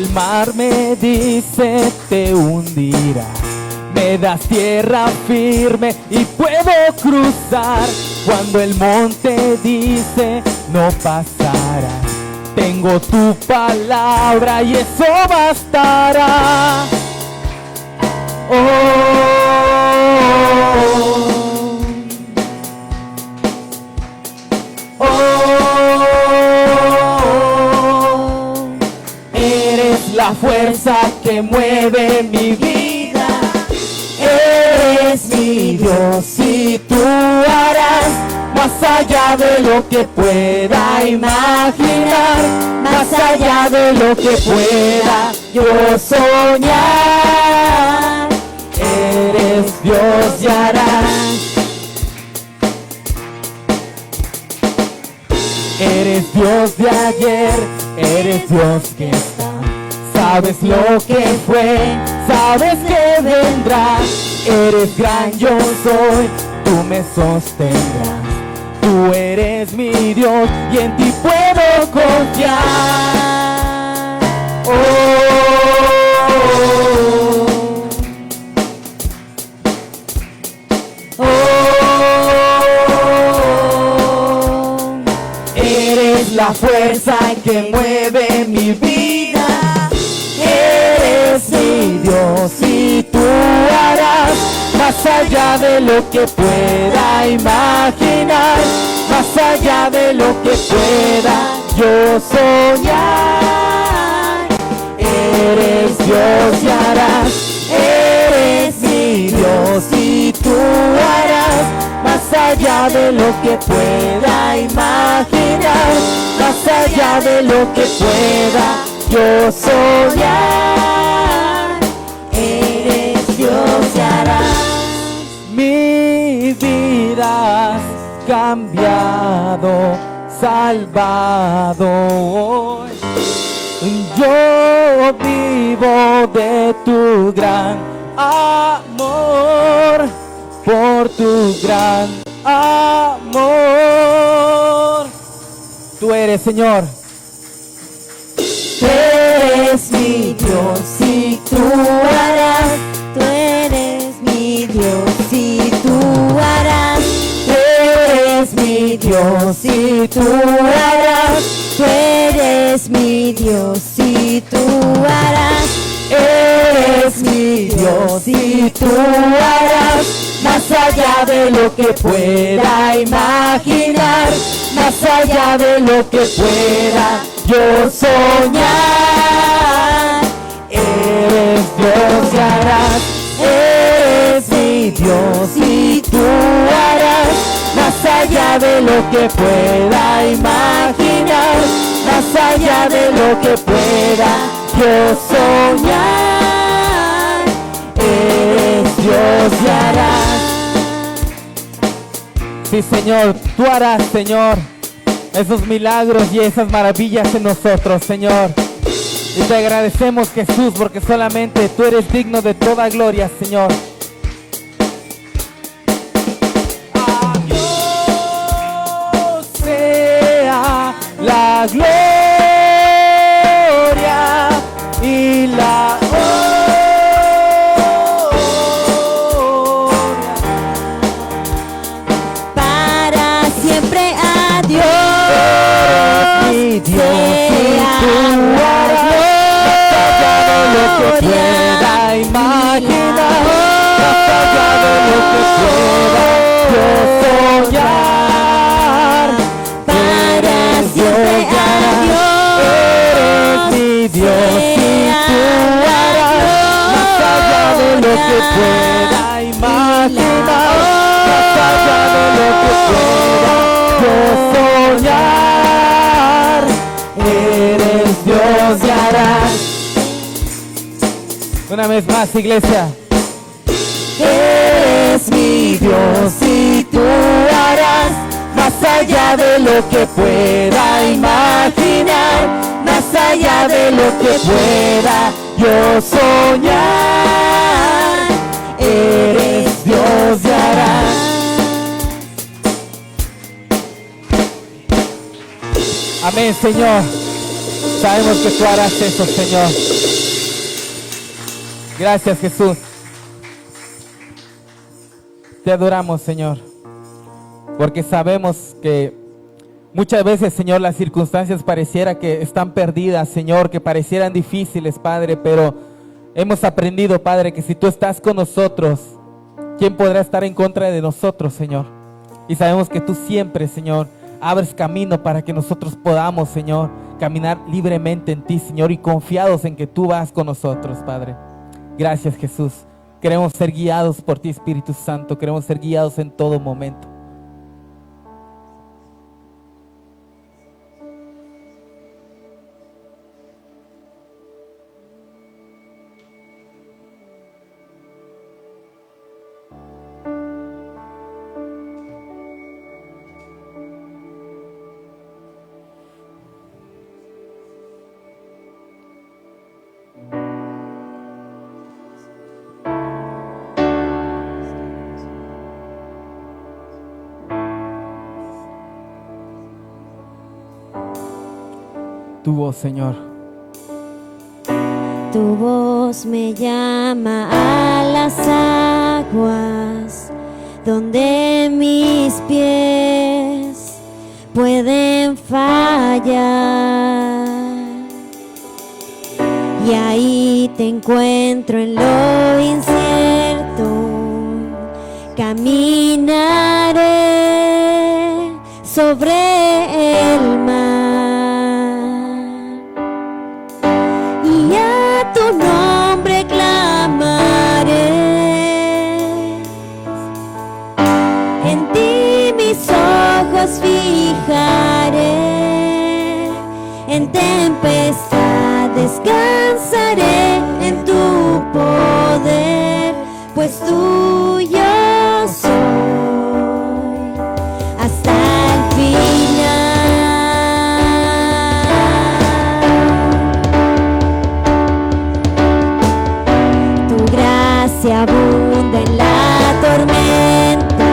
el mar me dice te hundirás, me das tierra firme y puedo cruzar. Cuando el monte dice no pasarás, tengo tu palabra y eso bastará. Eres la fuerza que mueve mi vida, eres mi Dios y tú harás más allá de lo que pueda imaginar, más allá de lo que pueda yo soñar. Eres Dios y harás. Eres Dios de ayer, eres Dios que está. Sabes lo que fue, sabes que vendrá. Eres gran, yo soy, tú me sostendrás. Tú eres mi Dios y en ti puedo confiar. Eres la fuerza que mueve mi vida. Eres mi Dios y tú harás más allá de lo que pueda imaginar, más allá de lo que pueda yo soñar. Eres Dios y harás, eres mi Dios y tú harás más allá de lo que pueda imaginar, más allá de lo que pueda yo soñar. Eres Dios y harás. Mi vida has cambiado, salvado hoy. Yo vivo de tu gran amor, por tu gran amor. Tú eres, Señor. Tú eres mi Dios y tú harás. Tú eres mi Dios y tú harás. Tú eres mi Dios y tú harás. Tú eres mi Dios y tú harás. Eres mi Dios y tú harás más allá de lo que pueda imaginar, más allá de lo que pueda yo soñar. Eres Dios y harás, eres mi Dios y tú harás más allá de lo que pueda imaginar, más allá de lo que pueda yo soñar. Eres Dios y harás. Sí, Señor, tú harás, Señor, esos milagros y esas maravillas en nosotros, Señor. Y te agradecemos, Jesús, porque solamente tú eres digno de toda gloria, Señor. A Dios sea la gloria y la Para siempre a Dios. mi Dios, sea y tú harás más allá de lo que gloria pueda y imaginar, la más allá de lo que pueda yo soñar. para Eres siempre Dios y a harás, eres mi Dios y tú harás más allá de lo que pueda imaginar, más allá de lo que pueda yo soñar. Eres Dios y harás. Una vez más, iglesia. Eres mi Dios y tú harás más allá de lo que pueda imaginar, más allá de lo que pueda yo soñar. Eres Dios y harás. Amén, Señor. Sabemos que tú harás eso, Señor. Gracias, Jesús. Te adoramos, Señor, porque sabemos que muchas veces, Señor, las circunstancias pareciera que están perdidas, Señor, que parecieran difíciles, Padre, pero hemos aprendido, Padre, que si tú estás con nosotros, ¿quién podrá estar en contra de nosotros, Señor? Y sabemos que tú siempre, Señor, abres camino para que nosotros podamos, Señor, caminar libremente en ti, Señor, y confiados en que tú vas con nosotros, Padre. Gracias, Jesús. Queremos ser guiados por ti, Espíritu Santo. Queremos ser guiados en todo momento. Tu voz, Señor. Tu voz me llama a las aguas donde mis pies pueden fallar, y ahí te encuentro en lo incierto. Caminaré sobre el mar y a tu nombre clamaré. En ti mis ojos fijaré, en tempestad descansaré en tu poder, pues tuyo soy hasta el final. Tu gracia abunda en la tormenta,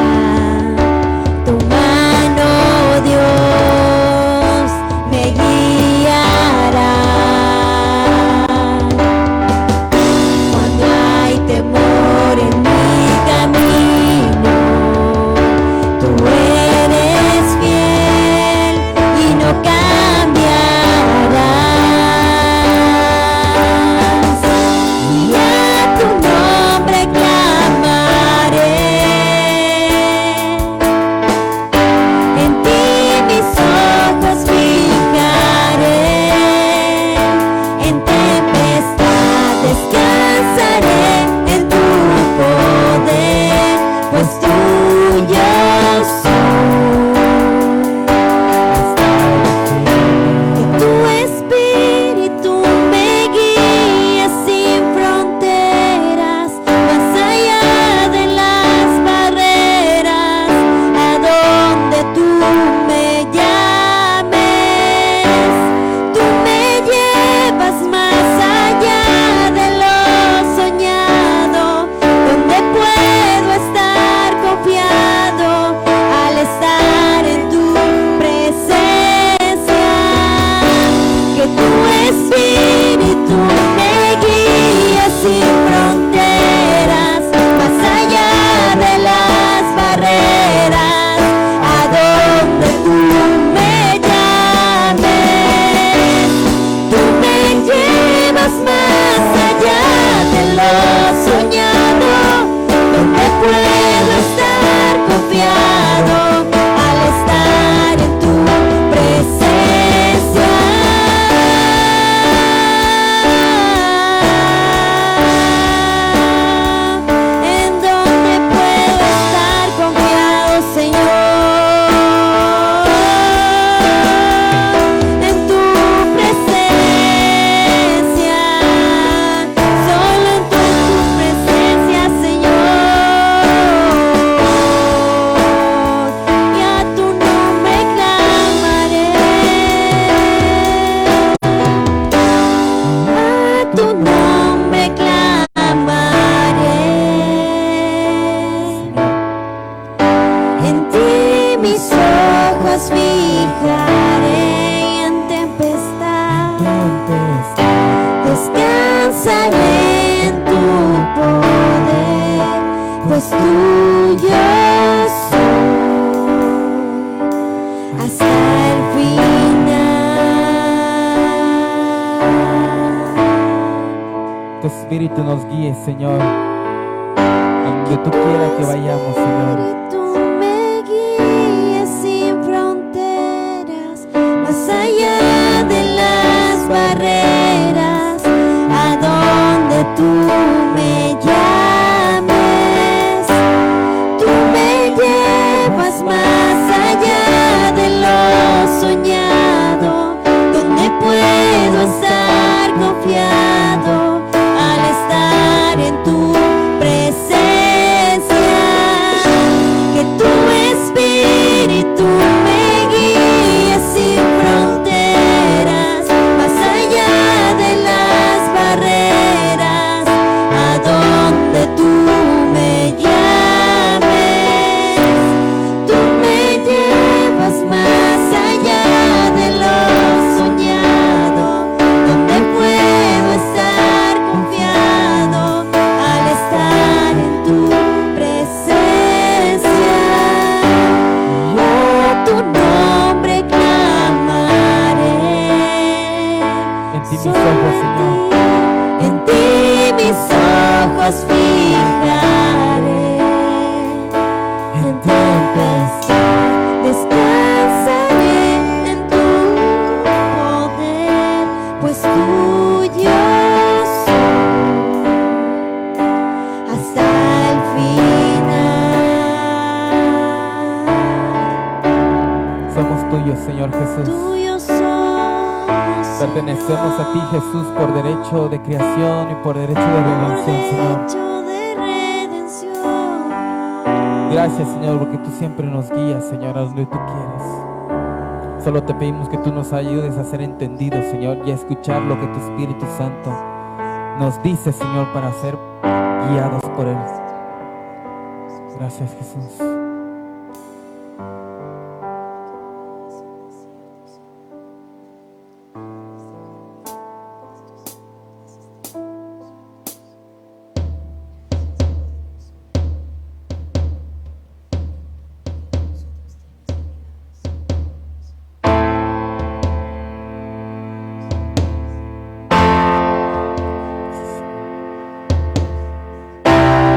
tu mano, Dios, me guiará. Cuando hay temor en mi camino, tú eres fiel y no cambiarás. Y a tu nombre clamaré. pues tuyo soy hasta el final. Tu Espíritu nos guíe, Señor, a donde tú quieras que vayamos, Señor. Espíritu me guíe sin fronteras, más allá de las barreras, a donde tú me llames. Tú me llevas más allá de lo soñado, donde puedo estar confiado al estar en tu presencia. Que tu Espíritu me guíe sin fronteras, más allá de las barreras, a donde tú me llames. Tú me llevas más allá de lo soñado, donde puedo estar confiado al estar en tu presencia. Yo tu nombre clamaré. En ti mis ojos, Señor. En ti mis ojos fijaré. En tempestad descansaré en tu poder, pues tuyo soy hasta el final. Somos tuyos, Señor Jesús. Tuyo somos. Pertenecemos a ti, Jesús, por derecho de creación y por derecho de redención, Señor. Derecho de redención. Gracias, Señor, porque tú siempre nos guías, Señor, a donde tú quieres. Solo te pedimos que tú nos ayudes a ser entendidos, Señor, y a escuchar lo que tu Espíritu Santo nos dice, Señor, para ser guiados por Él. Gracias, Jesús.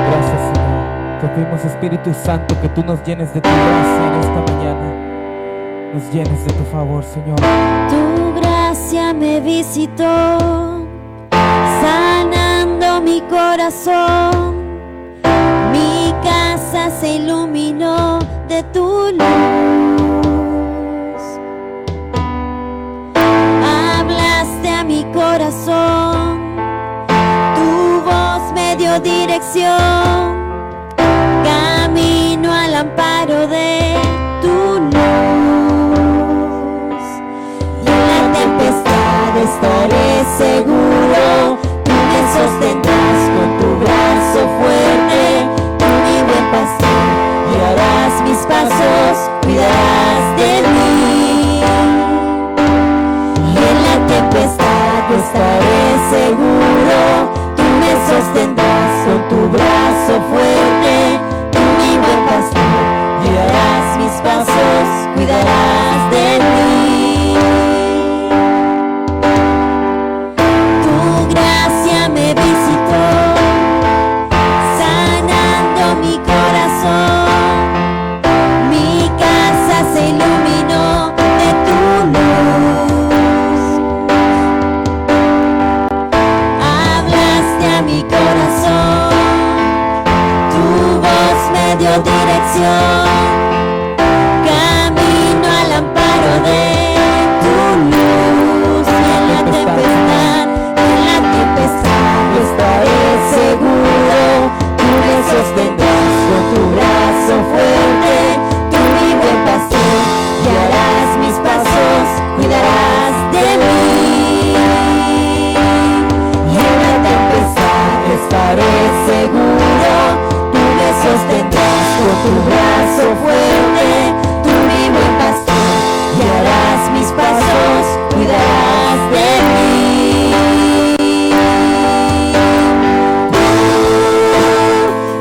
Gracias, Señor. Te pedimos, Espíritu Santo, que tú nos llenes de tu gracia en esta mañana. Nos llenes de tu favor, Señor. Tu gracia me visitó, sanando mi corazón. Mi casa se iluminó de tu luz. Hablaste a mi corazón, tu voz me dio dirección. Camino al amparo de tu luz. Y en la tempestad estaré seguro. Tú me sostendrás con tu brazo fuerte. Tú mi buen pastor, guiarás mis pasos, cuidarás de mí. Y en la tempestad estaré seguro. Tú me sostendrás con tu brazo fuerte. Tú mi buen pastor, guiarás mis pasos, cuidarás de mí. Tu gracia me visitó, sanando mi corazón. Mi casa se iluminó de tu luz. Hablaste a mi corazón, tu voz me dio dirección. Camino al amparo de tu luz. Y en la tempestad estaré seguro. Tú me sostendrás con tu brazo fuerte. Tú mi buen pastor, guiarás mis pasos, cuidarás de mí. Y en la tempestad estaré seguro. Tú me sostendrás con tu brazo fuerte. Tú mi buen pastor, guiarás mis pasos, cuidarás de mí. Tú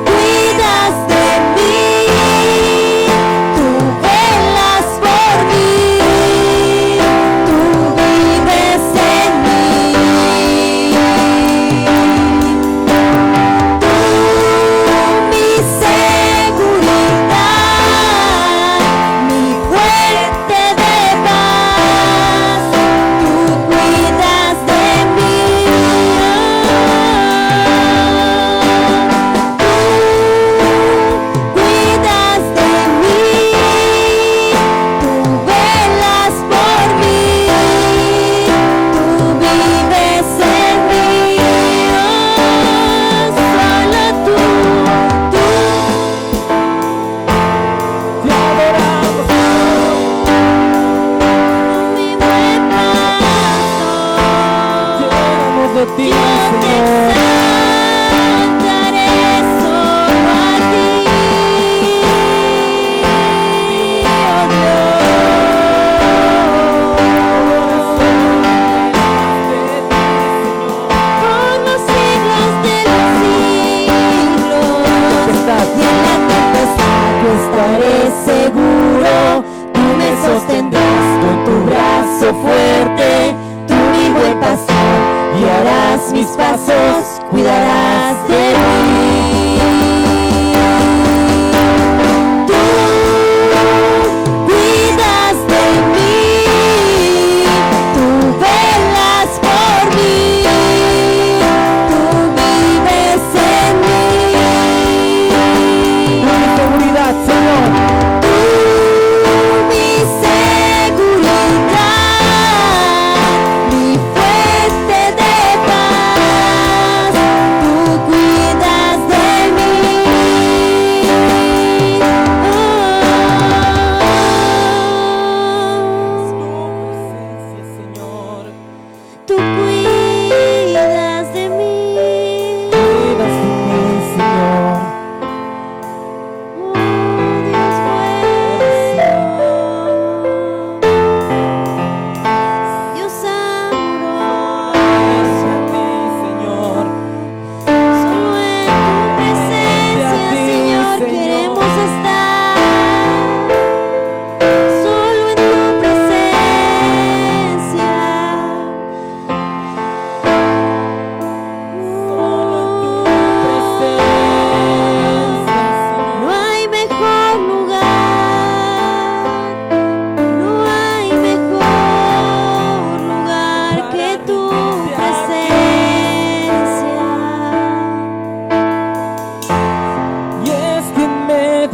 cuidas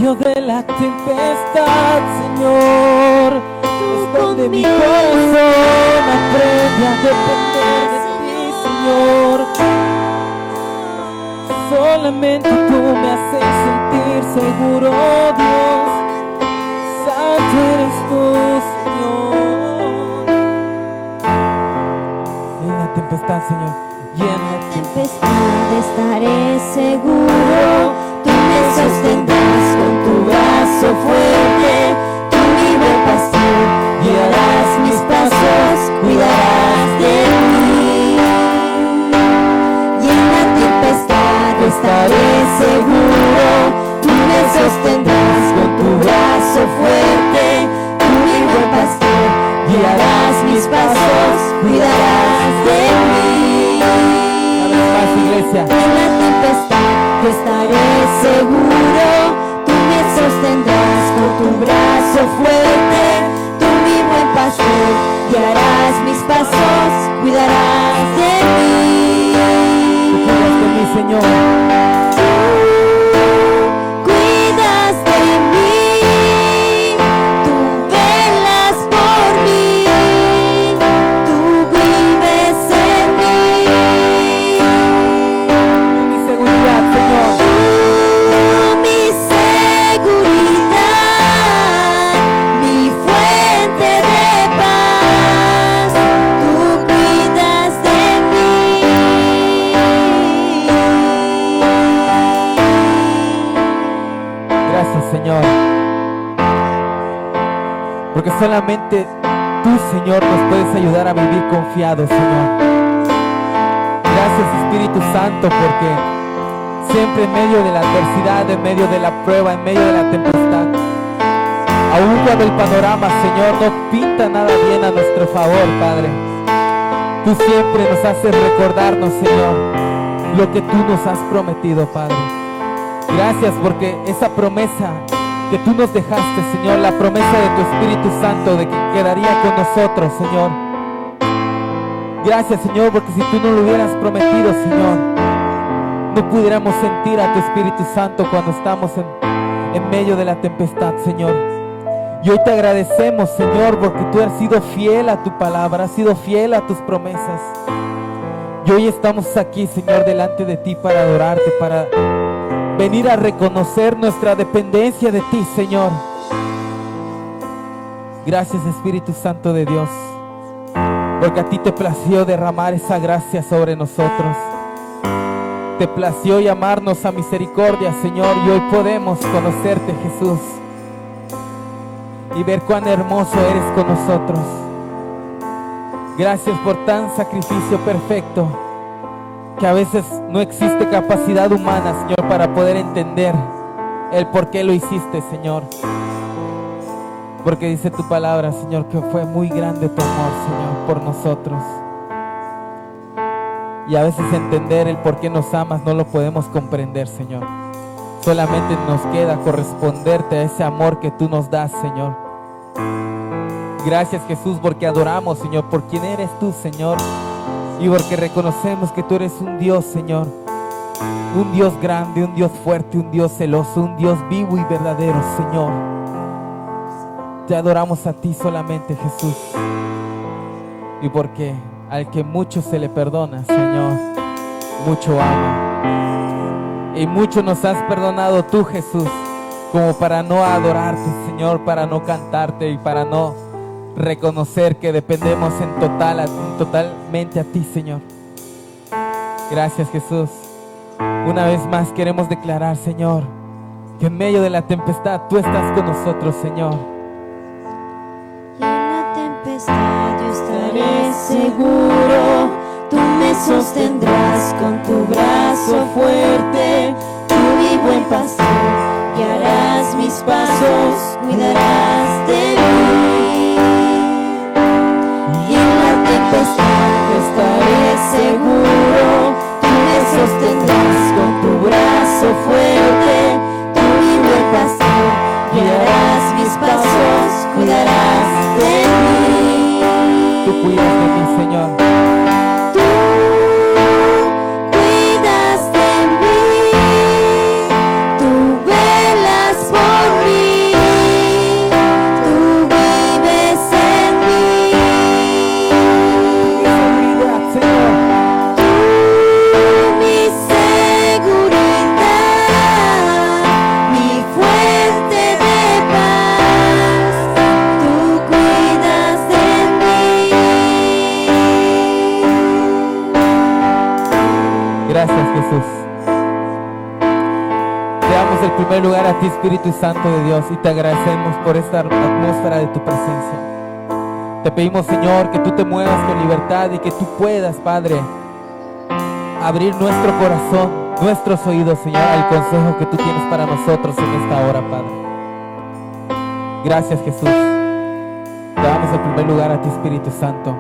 medio de la tempestad, Señor, es donde mi corazón aprende a depender de ti, Señor. Solamente tú me haces sentir seguro, Dios. Santo eres tú, Señor. En la tempestad, Señor, y en la tempestad estaré seguro, tú me sostendrás con tu brazo fuerte, tú mi buen pastor, guiarás mis pasos, cuidarás de mí. Y en la tempestad estaré seguro, tú me sostendrás con tu brazo fuerte, tú mi buen pastor, guiarás mis pasos, cuidarás de mí. iglesia. En la tempestad yo estaré seguro, tú me sostendrás con tu brazo fuerte, tú mi buen pastor, guiarás mis pasos, cuidarás de mí. Tú cuidas de mí, Señor. Tú cuidas de mí, tú velas por mí, tú vives en mí. Mi seguridad, Señor. Mi seguridad, mi fuente de paz, tú cuidas de mí. Gracias, Señor. Porque solamente tú, Señor, nos puedes ayudar a vivir confiados, Señor. Gracias, Espíritu Santo, porque siempre en medio de la adversidad, en medio de la prueba, en medio de la tempestad, aún cuando el panorama, Señor, no pinta nada bien a nuestro favor, Padre, tú siempre nos haces recordarnos, Señor, lo que tú nos has prometido, Padre. Gracias porque esa promesa que tú nos dejaste, Señor, la promesa de tu Espíritu Santo de que quedaría con nosotros, Señor. Gracias, Señor, porque si tú no lo hubieras prometido, Señor, no pudiéramos sentir a tu Espíritu Santo cuando estamos en medio de la tempestad, Señor. Y hoy te agradecemos, Señor, porque tú has sido fiel a tu palabra, has sido fiel a tus promesas. Y hoy estamos aquí, Señor, delante de ti para adorarte, para venir a reconocer nuestra dependencia de ti, Señor. Gracias, Espíritu Santo de Dios, porque a ti te plació derramar esa gracia sobre nosotros. Te plació llamarnos a misericordia, Señor, y hoy podemos conocerte, Jesús, y ver cuán hermoso eres con nosotros. Gracias por tan sacrificio perfecto, que a veces no existe capacidad humana, Señor, para poder entender el por qué lo hiciste, Señor. Porque dice tu palabra, Señor, que fue muy grande tu amor, Señor, por nosotros. Y a veces entender el por qué nos amas no lo podemos comprender, Señor. Solamente nos queda corresponderte a ese amor que tú nos das, Señor. Gracias, Jesús, porque adoramos, Señor, por quien eres tú, Señor. Y porque reconocemos que tú eres un Dios, Señor, un Dios grande, un Dios fuerte, un Dios celoso, un Dios vivo y verdadero, Señor. Te adoramos a ti solamente, Jesús. Y porque al que mucho se le perdona, Señor, mucho ama. Y mucho nos has perdonado tú, Jesús, como para no adorarte, Señor, para no cantarte y para no reconocer que dependemos totalmente a ti, Señor. Gracias, Jesús. Una vez más queremos declarar, Señor, que en medio de la tempestad tú estás con nosotros, Señor. Y en la tempestad yo estaré seguro, tú me sostendrás con tu brazo fuerte, tú mi buen pastor, guiarás mis pasos, cuidarás de mí. Estaré seguro, tú me sostendrás con tu brazo fuerte, tú mi buen pastor, guiarás mis pasos, cuidarás de mí. Tú cuidas de mí, Señor. Tú cuidas de mí, tú velas por damos el primer lugar a ti, Espíritu Santo de Dios, y te agradecemos por esta atmósfera de tu presencia. Te pedimos, Señor, que tú te muevas con libertad y que tú puedas, Padre, abrir nuestro corazón, nuestros oídos, Señor, al consejo que tú tienes para nosotros en esta hora, Padre. Gracias, Jesús. Te damos el primer lugar a ti, Espíritu Santo,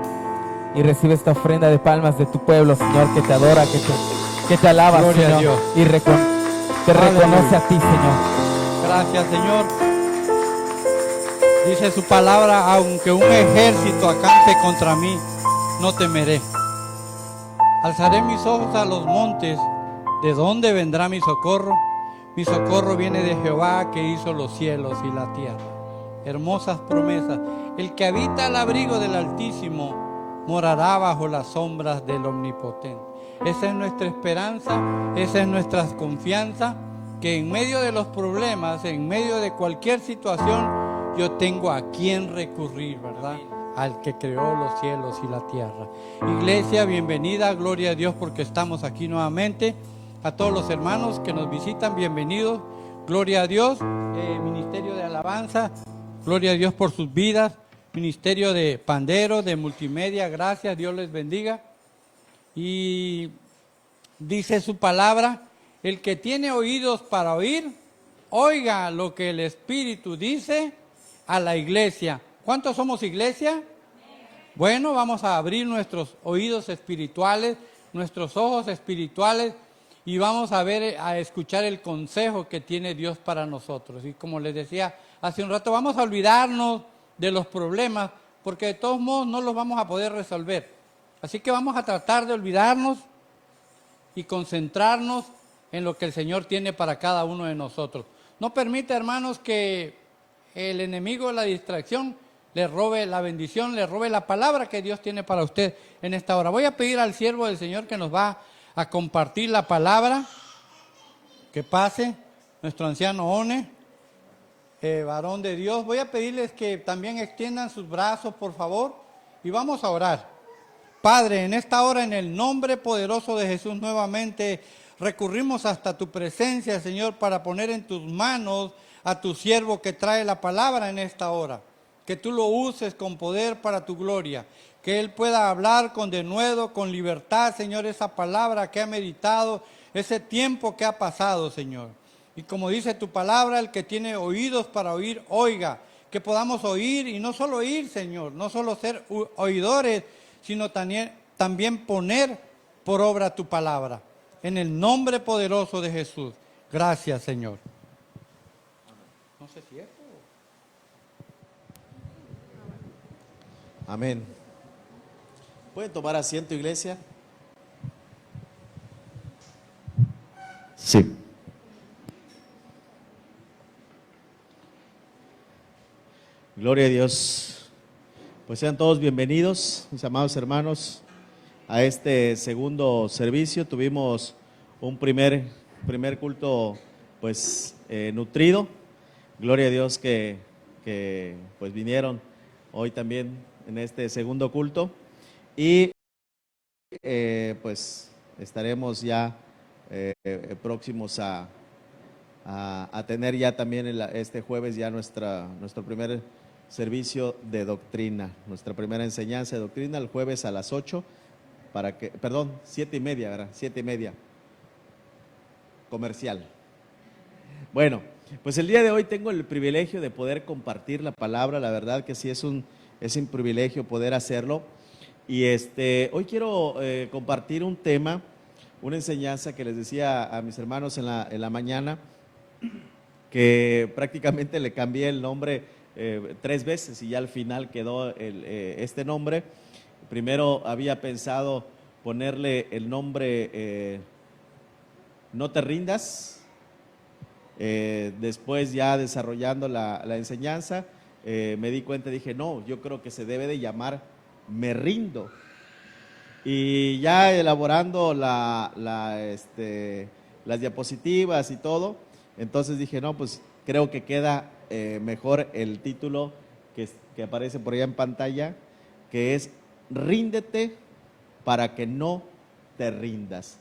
y recibe esta ofrenda de palmas de tu pueblo, Señor, que te adora, que te alaba, Gloria a Señor, Dios. y te reconoce a ti, Señor. Gracias, Señor. Dice su palabra, aunque un ejército acampe contra mí, no temeré. Alzaré mis ojos a los montes, ¿de dónde vendrá mi socorro? Mi socorro viene de Jehová, que hizo los cielos y la tierra. Hermosas promesas. El que habita al abrigo del Altísimo morará bajo las sombras del Omnipotente. Esa es nuestra esperanza, esa es nuestra confianza, que en medio de los problemas, en medio de cualquier situación, yo tengo a quien recurrir, ¿verdad? Al que creó los cielos y la tierra. Iglesia, bienvenida, gloria a Dios porque estamos aquí nuevamente. A todos los hermanos que nos visitan, bienvenidos, gloria a Dios. Ministerio de Alabanza, gloria a Dios por sus vidas. Ministerio de Pandero, de Multimedia, gracias, Dios les bendiga. Y dice su palabra, el que tiene oídos para oír, oiga lo que el Espíritu dice a la iglesia. ¿Cuántos somos iglesia? Bueno, vamos a abrir nuestros oídos espirituales, nuestros ojos espirituales, y vamos a ver, a escuchar el consejo que tiene Dios para nosotros. Y como les decía hace un rato, vamos a olvidarnos de los problemas, porque de todos modos no los vamos a poder resolver. Así que vamos a tratar de olvidarnos y concentrarnos en lo que el Señor tiene para cada uno de nosotros. No permita, hermanos, que el enemigo, la distracción, le robe la bendición, le robe la palabra que Dios tiene para usted en esta hora. Voy a pedir al siervo del Señor que nos va a compartir la palabra, que pase, nuestro anciano One, varón de Dios. Voy a pedirles que también extiendan sus brazos, por favor, y vamos a orar. Padre, en esta hora, en el nombre poderoso de Jesús, nuevamente recurrimos hasta tu presencia, Señor, para poner en tus manos a tu siervo que trae la palabra en esta hora. Que tú lo uses con poder para tu gloria. Que él pueda hablar con denuedo, con libertad, Señor, esa palabra que ha meditado, ese tiempo que ha pasado, Señor. Y como dice tu palabra, el que tiene oídos para oír, oiga. Que podamos oír, y no solo oír, Señor, no solo ser oidores, sino también poner por obra tu palabra. En el nombre poderoso de Jesús. Gracias, Señor. No sé si esto. Amén. ¿Pueden tomar asiento, iglesia? Sí. Gloria a Dios. Pues sean todos bienvenidos, mis amados hermanos, a este segundo servicio. Tuvimos un primer culto, pues, nutrido. Gloria a Dios que pues vinieron hoy también en este segundo culto. Y pues estaremos ya próximos a tener ya también este jueves ya nuestro primer servicio de doctrina, nuestra primera enseñanza de doctrina el jueves a las 8, 7:30, ¿verdad? 7:30, comercial. Bueno, pues el día de hoy tengo el privilegio de poder compartir la palabra, la verdad que sí es un privilegio poder hacerlo. Y hoy quiero compartir un tema, una enseñanza que les decía a mis hermanos en la mañana, que prácticamente le cambié el nombre 3 veces y ya al final quedó este nombre. Primero había pensado ponerle el nombre No te rindas. Después ya desarrollando la enseñanza, me di cuenta, dije, no, yo creo que se debe de llamar Me rindo. Y ya elaborando las diapositivas y todo, entonces dije, no, pues creo que queda mejor el título que aparece por allá en pantalla, que es Ríndete para que no te rindas.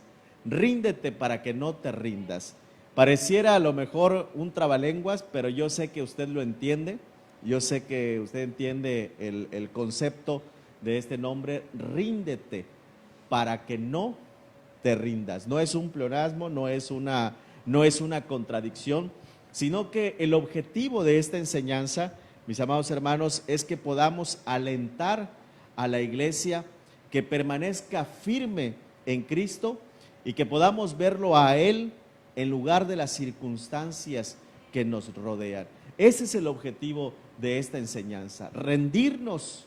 Ríndete para que no te rindas. Pareciera a lo mejor un trabalenguas, pero yo sé que usted lo entiende. Yo sé que usted entiende el concepto de este nombre, ríndete para que no te rindas. No es un pleonasmo, no es una contradicción, sino que el objetivo de esta enseñanza, mis amados hermanos, es que podamos alentar a la iglesia que permanezca firme en Cristo y que podamos verlo a Él en lugar de las circunstancias que nos rodean. Ese es el objetivo de esta enseñanza, rendirnos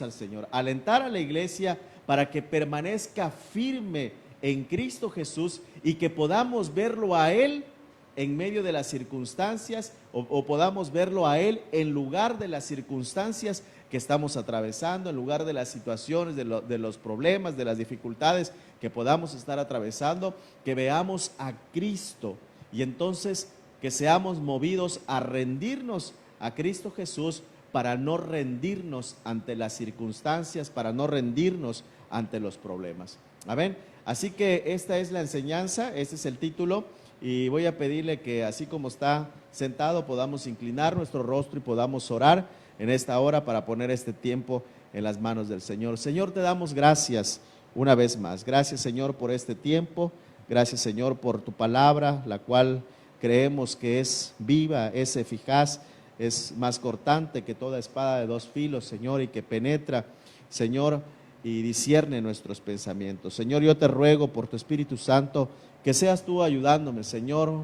al Señor, alentar a la iglesia para que permanezca firme en Cristo Jesús y que podamos verlo a Él en medio de las circunstancias o podamos verlo a Él en lugar de las circunstancias que estamos atravesando, en lugar de las situaciones, de los problemas, de las dificultades que podamos estar atravesando, que veamos a Cristo y entonces que seamos movidos a rendirnos a Cristo Jesús para no rendirnos ante las circunstancias, para no rendirnos ante los problemas. Amén. Así que esta es la enseñanza, este es el título y voy a pedirle que así como está sentado podamos inclinar nuestro rostro y podamos orar en esta hora para poner este tiempo en las manos del Señor. Señor, te damos gracias una vez más. Gracias, Señor, por este tiempo. Gracias, Señor, por tu palabra, la cual creemos que es viva, es eficaz, es más cortante que toda espada de dos filos, Señor, y que penetra, Señor, y discierne nuestros pensamientos. Señor, yo te ruego por tu Espíritu Santo que seas tú ayudándome, Señor,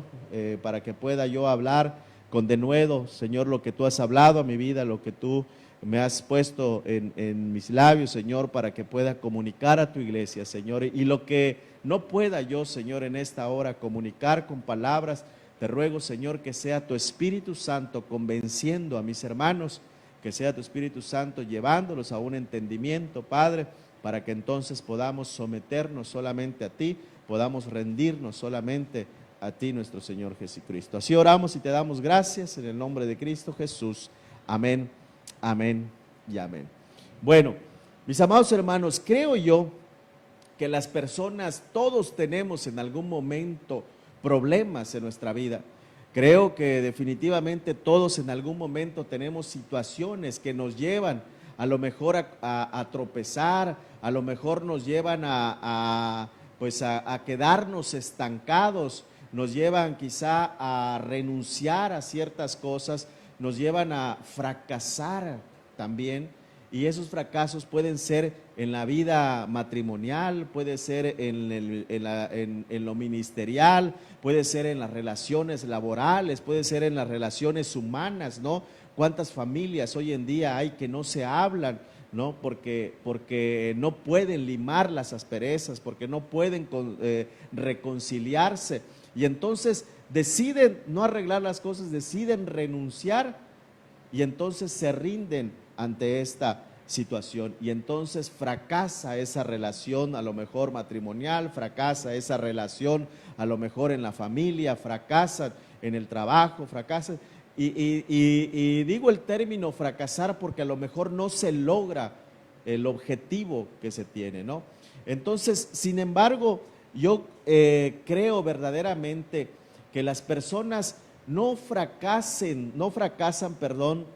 para que pueda yo hablar con denuedo, Señor, lo que tú has hablado a mi vida, lo que tú me has puesto en mis labios, Señor, para que pueda comunicar a tu iglesia, Señor, y lo que no pueda yo, Señor, en esta hora comunicar con palabras, te ruego, Señor, que sea tu Espíritu Santo convenciendo a mis hermanos, que sea tu Espíritu Santo llevándolos a un entendimiento, Padre, para que entonces podamos someternos solamente a ti, podamos rendirnos solamente a ti, nuestro Señor Jesucristo. Así oramos y te damos gracias en el nombre de Cristo Jesús. Amén, amén y amén. Bueno, mis amados hermanos, creo yo que las personas, todos tenemos en algún momento problemas en nuestra vida. Creo que definitivamente todos en algún momento tenemos situaciones que nos llevan a lo mejor a tropezar, a lo mejor nos llevan a quedarnos estancados, nos llevan quizá a renunciar a ciertas cosas, nos llevan a fracasar también. Y esos fracasos pueden ser en la vida matrimonial, puede ser en lo ministerial, puede ser en las relaciones laborales, puede ser en las relaciones humanas, ¿no? ¿Cuántas familias hoy en día hay que no se hablan, ¿no? Porque no pueden limar las asperezas, porque no pueden reconciliarse. Y entonces deciden no arreglar las cosas, deciden renunciar y entonces se rinden ante esta situación y entonces fracasa esa relación a lo mejor matrimonial, fracasa esa relación a lo mejor en la familia, fracasa en el trabajo, fracasa y digo el término fracasar porque a lo mejor no se logra el objetivo que se tiene, ¿no? Entonces, sin embargo, yo creo verdaderamente que las personas no fracasan,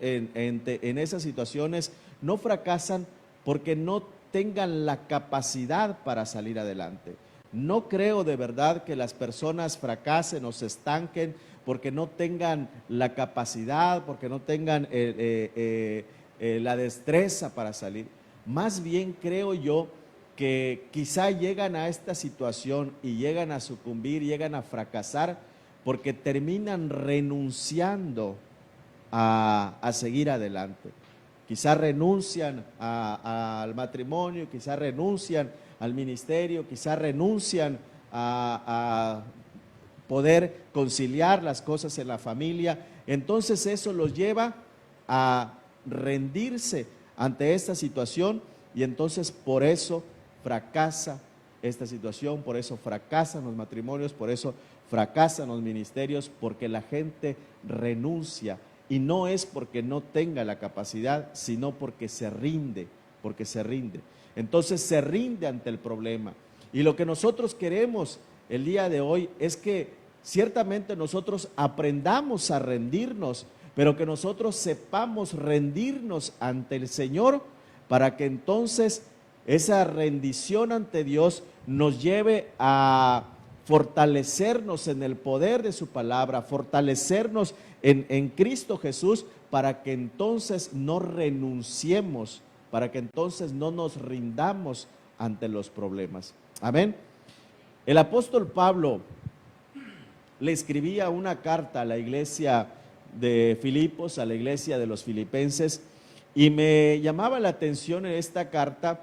en esas situaciones, no fracasan porque no tengan la capacidad para salir adelante. No creo de verdad que las personas fracasen o se estanquen porque no tengan la capacidad, porque no tengan la destreza para salir. Más bien creo yo que quizá llegan a esta situación y llegan a sucumbir, llegan a fracasar porque terminan renunciando a seguir adelante. Quizá renuncian al matrimonio, quizá renuncian al ministerio, quizá renuncian a poder conciliar las cosas en la familia. Entonces eso los lleva a rendirse ante esta situación y entonces por eso fracasa esta situación, por eso fracasan los matrimonios, por eso fracasan los ministerios, porque la gente renuncia y no es porque no tenga la capacidad, sino porque se rinde, Entonces se rinde ante el problema. Y lo que nosotros queremos el día de hoy es que ciertamente nosotros aprendamos a rendirnos, pero que nosotros sepamos rendirnos ante el Señor para que entonces esa rendición ante Dios nos lleve a fortalecernos en el poder de su palabra, fortalecernos en Cristo Jesús, para que entonces no renunciemos, para que entonces no nos rindamos ante los problemas. Amén. El apóstol Pablo le escribía una carta a la iglesia de Filipos, a la iglesia de los filipenses, y me llamaba la atención en esta carta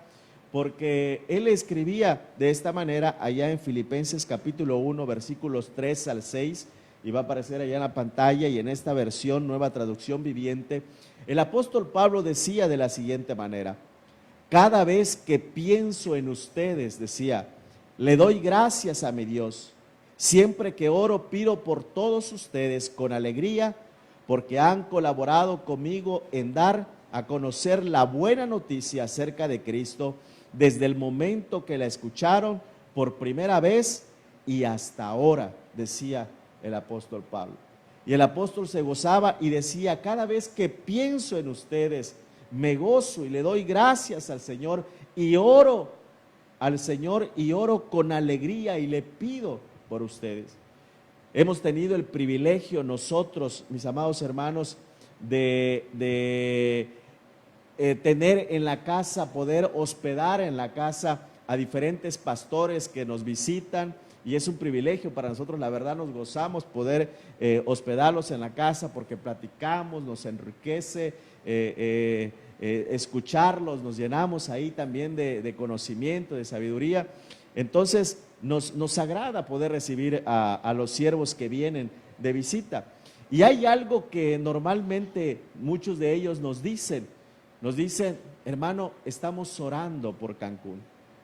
porque él escribía de esta manera allá en Filipenses capítulo 1, versículos 3 al 6, y va a aparecer allá en la pantalla y en esta versión, Nueva Traducción Viviente. El apóstol Pablo decía de la siguiente manera: cada vez que pienso en ustedes, decía, le doy gracias a mi Dios. Siempre que oro, pido por todos ustedes con alegría, porque han colaborado conmigo en dar a conocer la buena noticia acerca de Cristo desde el momento que la escucharon por primera vez y hasta ahora, decía el apóstol Pablo. Y el apóstol se gozaba y decía: cada vez que pienso en ustedes, me gozo y le doy gracias al Señor y oro al Señor y oro con alegría y le pido por ustedes. Hemos tenido el privilegio nosotros, mis amados hermanos, de tener en la casa, poder hospedar en la casa a diferentes pastores que nos visitan, y es un privilegio para nosotros. La verdad, nos gozamos poder hospedarlos en la casa porque platicamos, nos enriquece, escucharlos, nos llenamos ahí también de conocimiento, de sabiduría. Entonces nos agrada poder recibir a los siervos que vienen de visita. Y hay algo que normalmente muchos de ellos nos dicen, hermano, estamos orando por Cancún.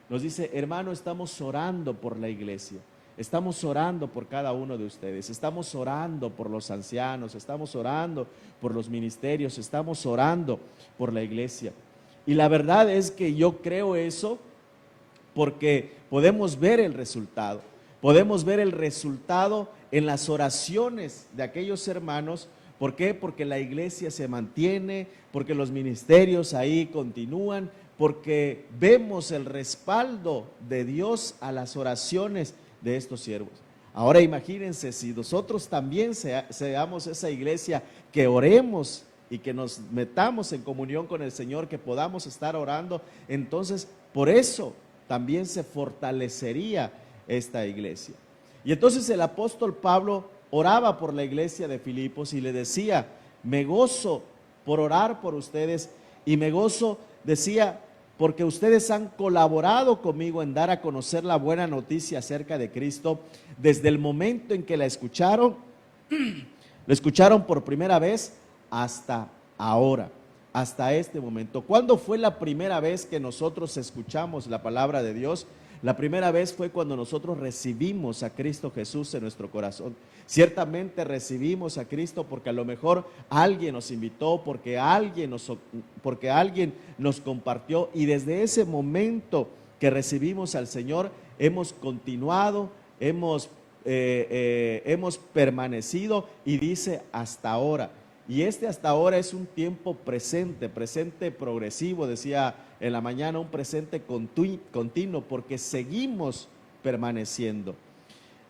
Nos dice, hermano, estamos orando por la iglesia, estamos orando por cada uno de ustedes, estamos orando por los ancianos, estamos orando por los ministerios, estamos orando por la iglesia. Y la verdad es que yo creo eso porque podemos ver el resultado. Podemos ver el resultado en las oraciones de aquellos hermanos. ¿Por qué? Porque la iglesia se mantiene, porque los ministerios ahí continúan, porque vemos el respaldo de Dios a las oraciones de estos siervos. Ahora imagínense si nosotros también seamos esa iglesia que oremos y que nos metamos en comunión con el Señor, que podamos estar orando, entonces por eso también se fortalecería esta iglesia. Y entonces el apóstol Pablo oraba por la iglesia de Filipos y le decía, me gozo por orar por ustedes y me gozo, decía, porque ustedes han colaborado conmigo en dar a conocer la buena noticia acerca de Cristo desde el momento en que la escucharon, lo escucharon por primera vez hasta ahora, hasta este momento. ¿Cuándo fue la primera vez que nosotros escuchamos la palabra de Dios? La primera vez fue cuando nosotros recibimos a Cristo Jesús en nuestro corazón. Ciertamente recibimos a Cristo porque a lo mejor alguien nos invitó, porque alguien nos compartió, y desde ese momento que recibimos al Señor hemos continuado, hemos permanecido, y dice hasta ahora. Y hasta ahora es un tiempo presente progresivo, decía en la mañana, un presente continuo, porque seguimos permaneciendo.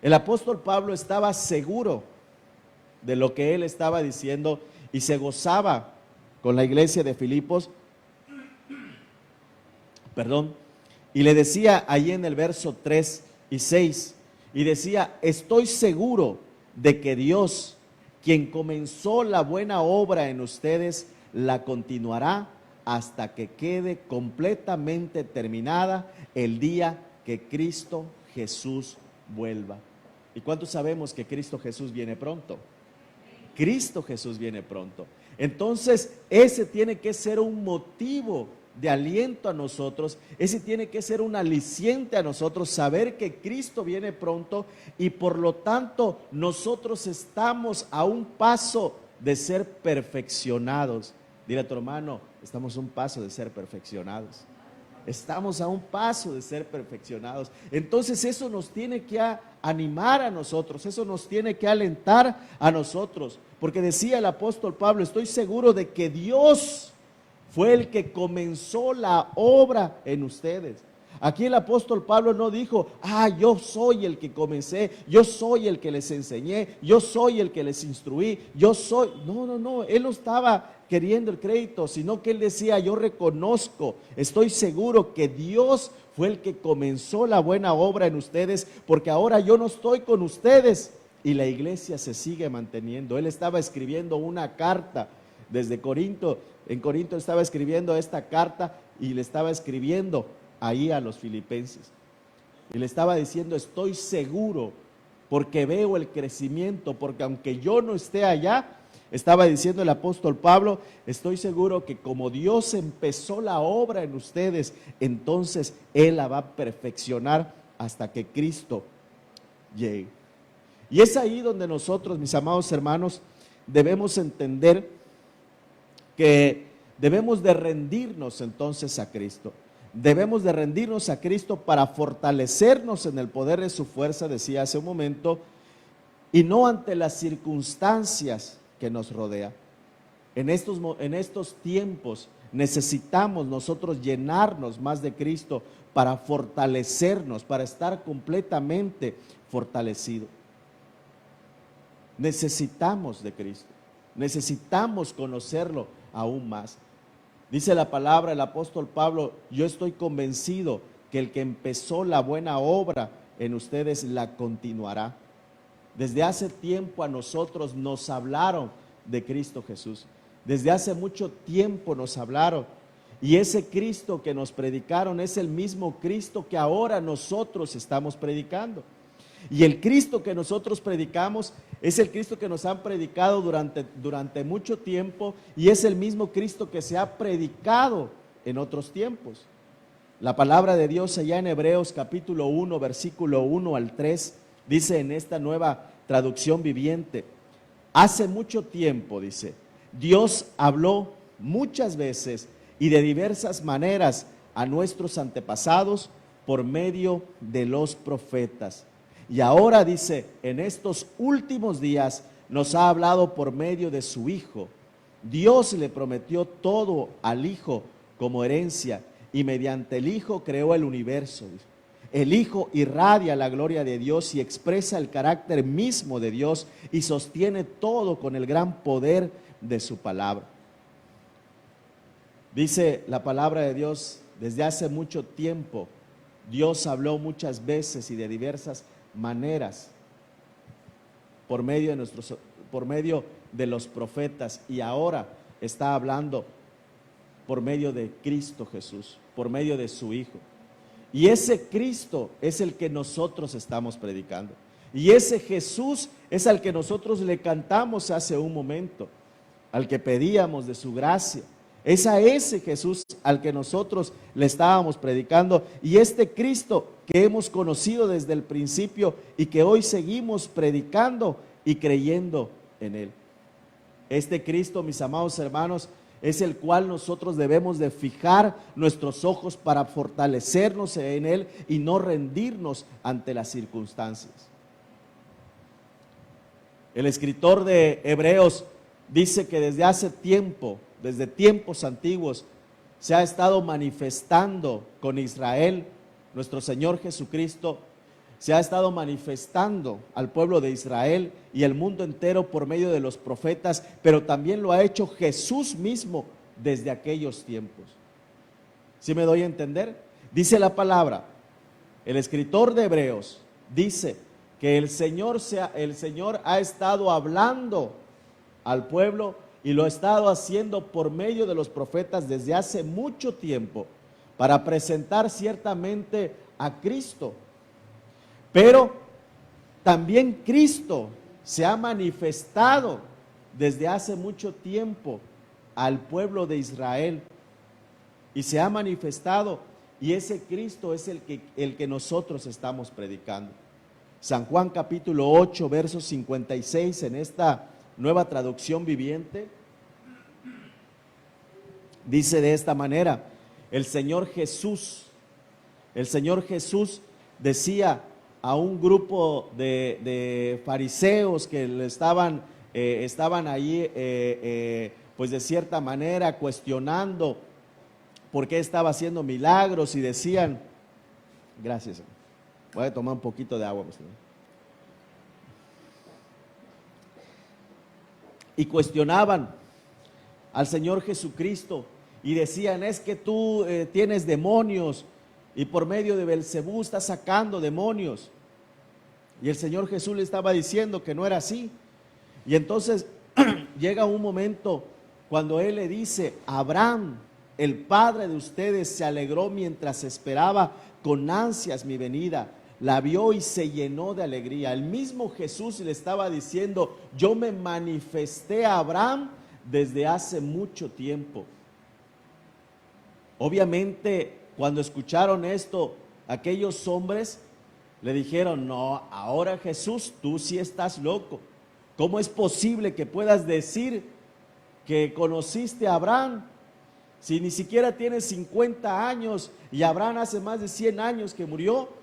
El apóstol Pablo estaba seguro de lo que él estaba diciendo y se gozaba con la iglesia de Filipos, y le decía ahí en el verso 3 y 6, y decía, estoy seguro de que Dios, quien comenzó la buena obra en ustedes, la continuará hasta que quede completamente terminada el día que Cristo Jesús vuelva. ¿Y cuántos sabemos que Cristo Jesús viene pronto? Cristo Jesús viene pronto. Entonces, ese tiene que ser un motivo de aliento a nosotros, ese tiene que ser un aliciente a nosotros, saber que Cristo viene pronto, y por lo tanto nosotros estamos a un paso de ser perfeccionados. Dile a tu hermano, estamos a un paso de ser perfeccionados. Estamos a un paso de ser perfeccionados. Entonces eso nos tiene que animar a nosotros, eso nos tiene que alentar a nosotros, porque decía el apóstol Pablo, estoy seguro de que Dios fue el que comenzó la obra en ustedes. Aquí el apóstol Pablo no dijo, yo soy el que comencé, yo soy el que les enseñé, yo soy el que les instruí, yo soy. No, él no estaba queriendo el crédito, sino que él decía, yo reconozco, estoy seguro que Dios fue el que comenzó la buena obra en ustedes, porque ahora yo no estoy con ustedes y la iglesia se sigue manteniendo. Él estaba escribiendo una carta desde Corinto, en Corinto estaba escribiendo esta carta y le estaba escribiendo ahí a los filipenses. Y le estaba diciendo, estoy seguro, porque veo el crecimiento, porque aunque yo no esté allá, estaba diciendo el apóstol Pablo, estoy seguro que como Dios empezó la obra en ustedes, entonces Él la va a perfeccionar hasta que Cristo llegue. Y es ahí donde nosotros, mis amados hermanos, debemos entender que debemos de rendirnos entonces a Cristo. Debemos de rendirnos a Cristo para fortalecernos en el poder de su fuerza, decía hace un momento, y no ante las circunstancias que nos rodean. En estos tiempos necesitamos nosotros llenarnos más de Cristo para fortalecernos, para estar completamente fortalecidos. Necesitamos de Cristo, necesitamos conocerlo aún más. Dice la palabra, el apóstol Pablo, yo estoy convencido que el que empezó la buena obra en ustedes la continuará. Desde hace tiempo a nosotros nos hablaron de Cristo Jesús. Desde hace mucho tiempo nos hablaron. Y ese Cristo que nos predicaron es el mismo Cristo que ahora nosotros estamos predicando. Y el Cristo que nosotros predicamos es el Cristo que nos han predicado durante mucho tiempo, y es el mismo Cristo que se ha predicado en otros tiempos. La palabra de Dios allá en Hebreos capítulo 1, versículo 1 al 3, dice en esta nueva traducción viviente, hace mucho tiempo, dice, Dios habló muchas veces y de diversas maneras a nuestros antepasados por medio de los profetas. Y ahora dice, en estos últimos días nos ha hablado por medio de su Hijo. Dios le prometió todo al Hijo como herencia, y mediante el Hijo creó el universo. El Hijo irradia la gloria de Dios y expresa el carácter mismo de Dios y sostiene todo con el gran poder de su palabra. Dice la palabra de Dios, desde hace mucho tiempo, Dios habló muchas veces y de diversas maneras por medio de los profetas, y ahora está hablando por medio de Cristo Jesús, por medio de su Hijo. Y ese Cristo es el que nosotros estamos predicando, y ese Jesús es al que nosotros le cantamos hace un momento, al que pedíamos de su gracia. Es a ese Jesús al que nosotros le estábamos predicando, y este Cristo que hemos conocido desde el principio y que hoy seguimos predicando y creyendo en Él. Este Cristo, mis amados hermanos, es el cual nosotros debemos de fijar nuestros ojos para fortalecernos en Él y no rendirnos ante las circunstancias. El escritor de Hebreos dice que desde hace tiempo, desde tiempos antiguos, se ha estado manifestando con Israel, nuestro Señor Jesucristo, se ha estado manifestando al pueblo de Israel y el mundo entero por medio de los profetas, pero también lo ha hecho Jesús mismo desde aquellos tiempos. ¿Sí me doy a entender? Dice la palabra, el escritor de Hebreos dice que el Señor ha estado hablando al pueblo y lo ha estado haciendo por medio de los profetas desde hace mucho tiempo para presentar ciertamente a Cristo. Pero también Cristo se ha manifestado desde hace mucho tiempo al pueblo de Israel, y se ha manifestado, y ese Cristo es el que nosotros estamos predicando. San Juan capítulo 8, verso 56, en esta nueva traducción viviente, dice de esta manera, el Señor Jesús decía a un grupo de fariseos que le estaban ahí, pues de cierta manera cuestionando por qué estaba haciendo milagros, y decían, gracias, voy a tomar un poquito de agua, y cuestionaban al Señor Jesucristo y decían, es que tú tienes demonios y por medio de Belcebú estás sacando demonios. Y el Señor Jesús le estaba diciendo que no era así. Y entonces llega un momento cuando Él le dice, Abraham, el padre de ustedes, se alegró mientras esperaba con ansias mi venida. La vio y se llenó de alegría. El mismo Jesús le estaba diciendo, yo me manifesté a Abraham desde hace mucho tiempo. Obviamente, cuando escucharon esto, aquellos hombres le dijeron, no, ahora Jesús, tú sí estás loco. ¿Cómo es posible que puedas decir que conociste a Abraham si ni siquiera tienes 50 años y Abraham hace más de 100 años que murió?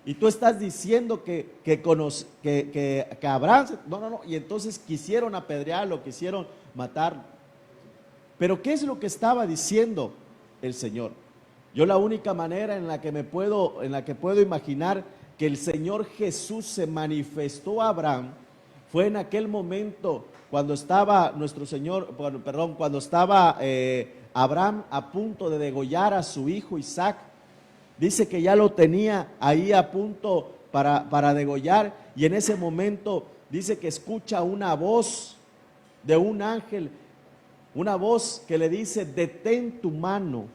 Y tú estás diciendo que Abraham, no. Y entonces quisieron apedrearlo, quisieron matarlo. Pero ¿qué es lo que estaba diciendo el Señor? Yo la única manera en la que puedo imaginar que el Señor Jesús se manifestó a Abraham fue en aquel momento cuando estaba cuando estaba Abraham a punto de degollar a su hijo Isaac. Dice que ya lo tenía ahí a punto para degollar, y en ese momento dice que escucha una voz de un ángel, una voz que le dice, detén tu mano.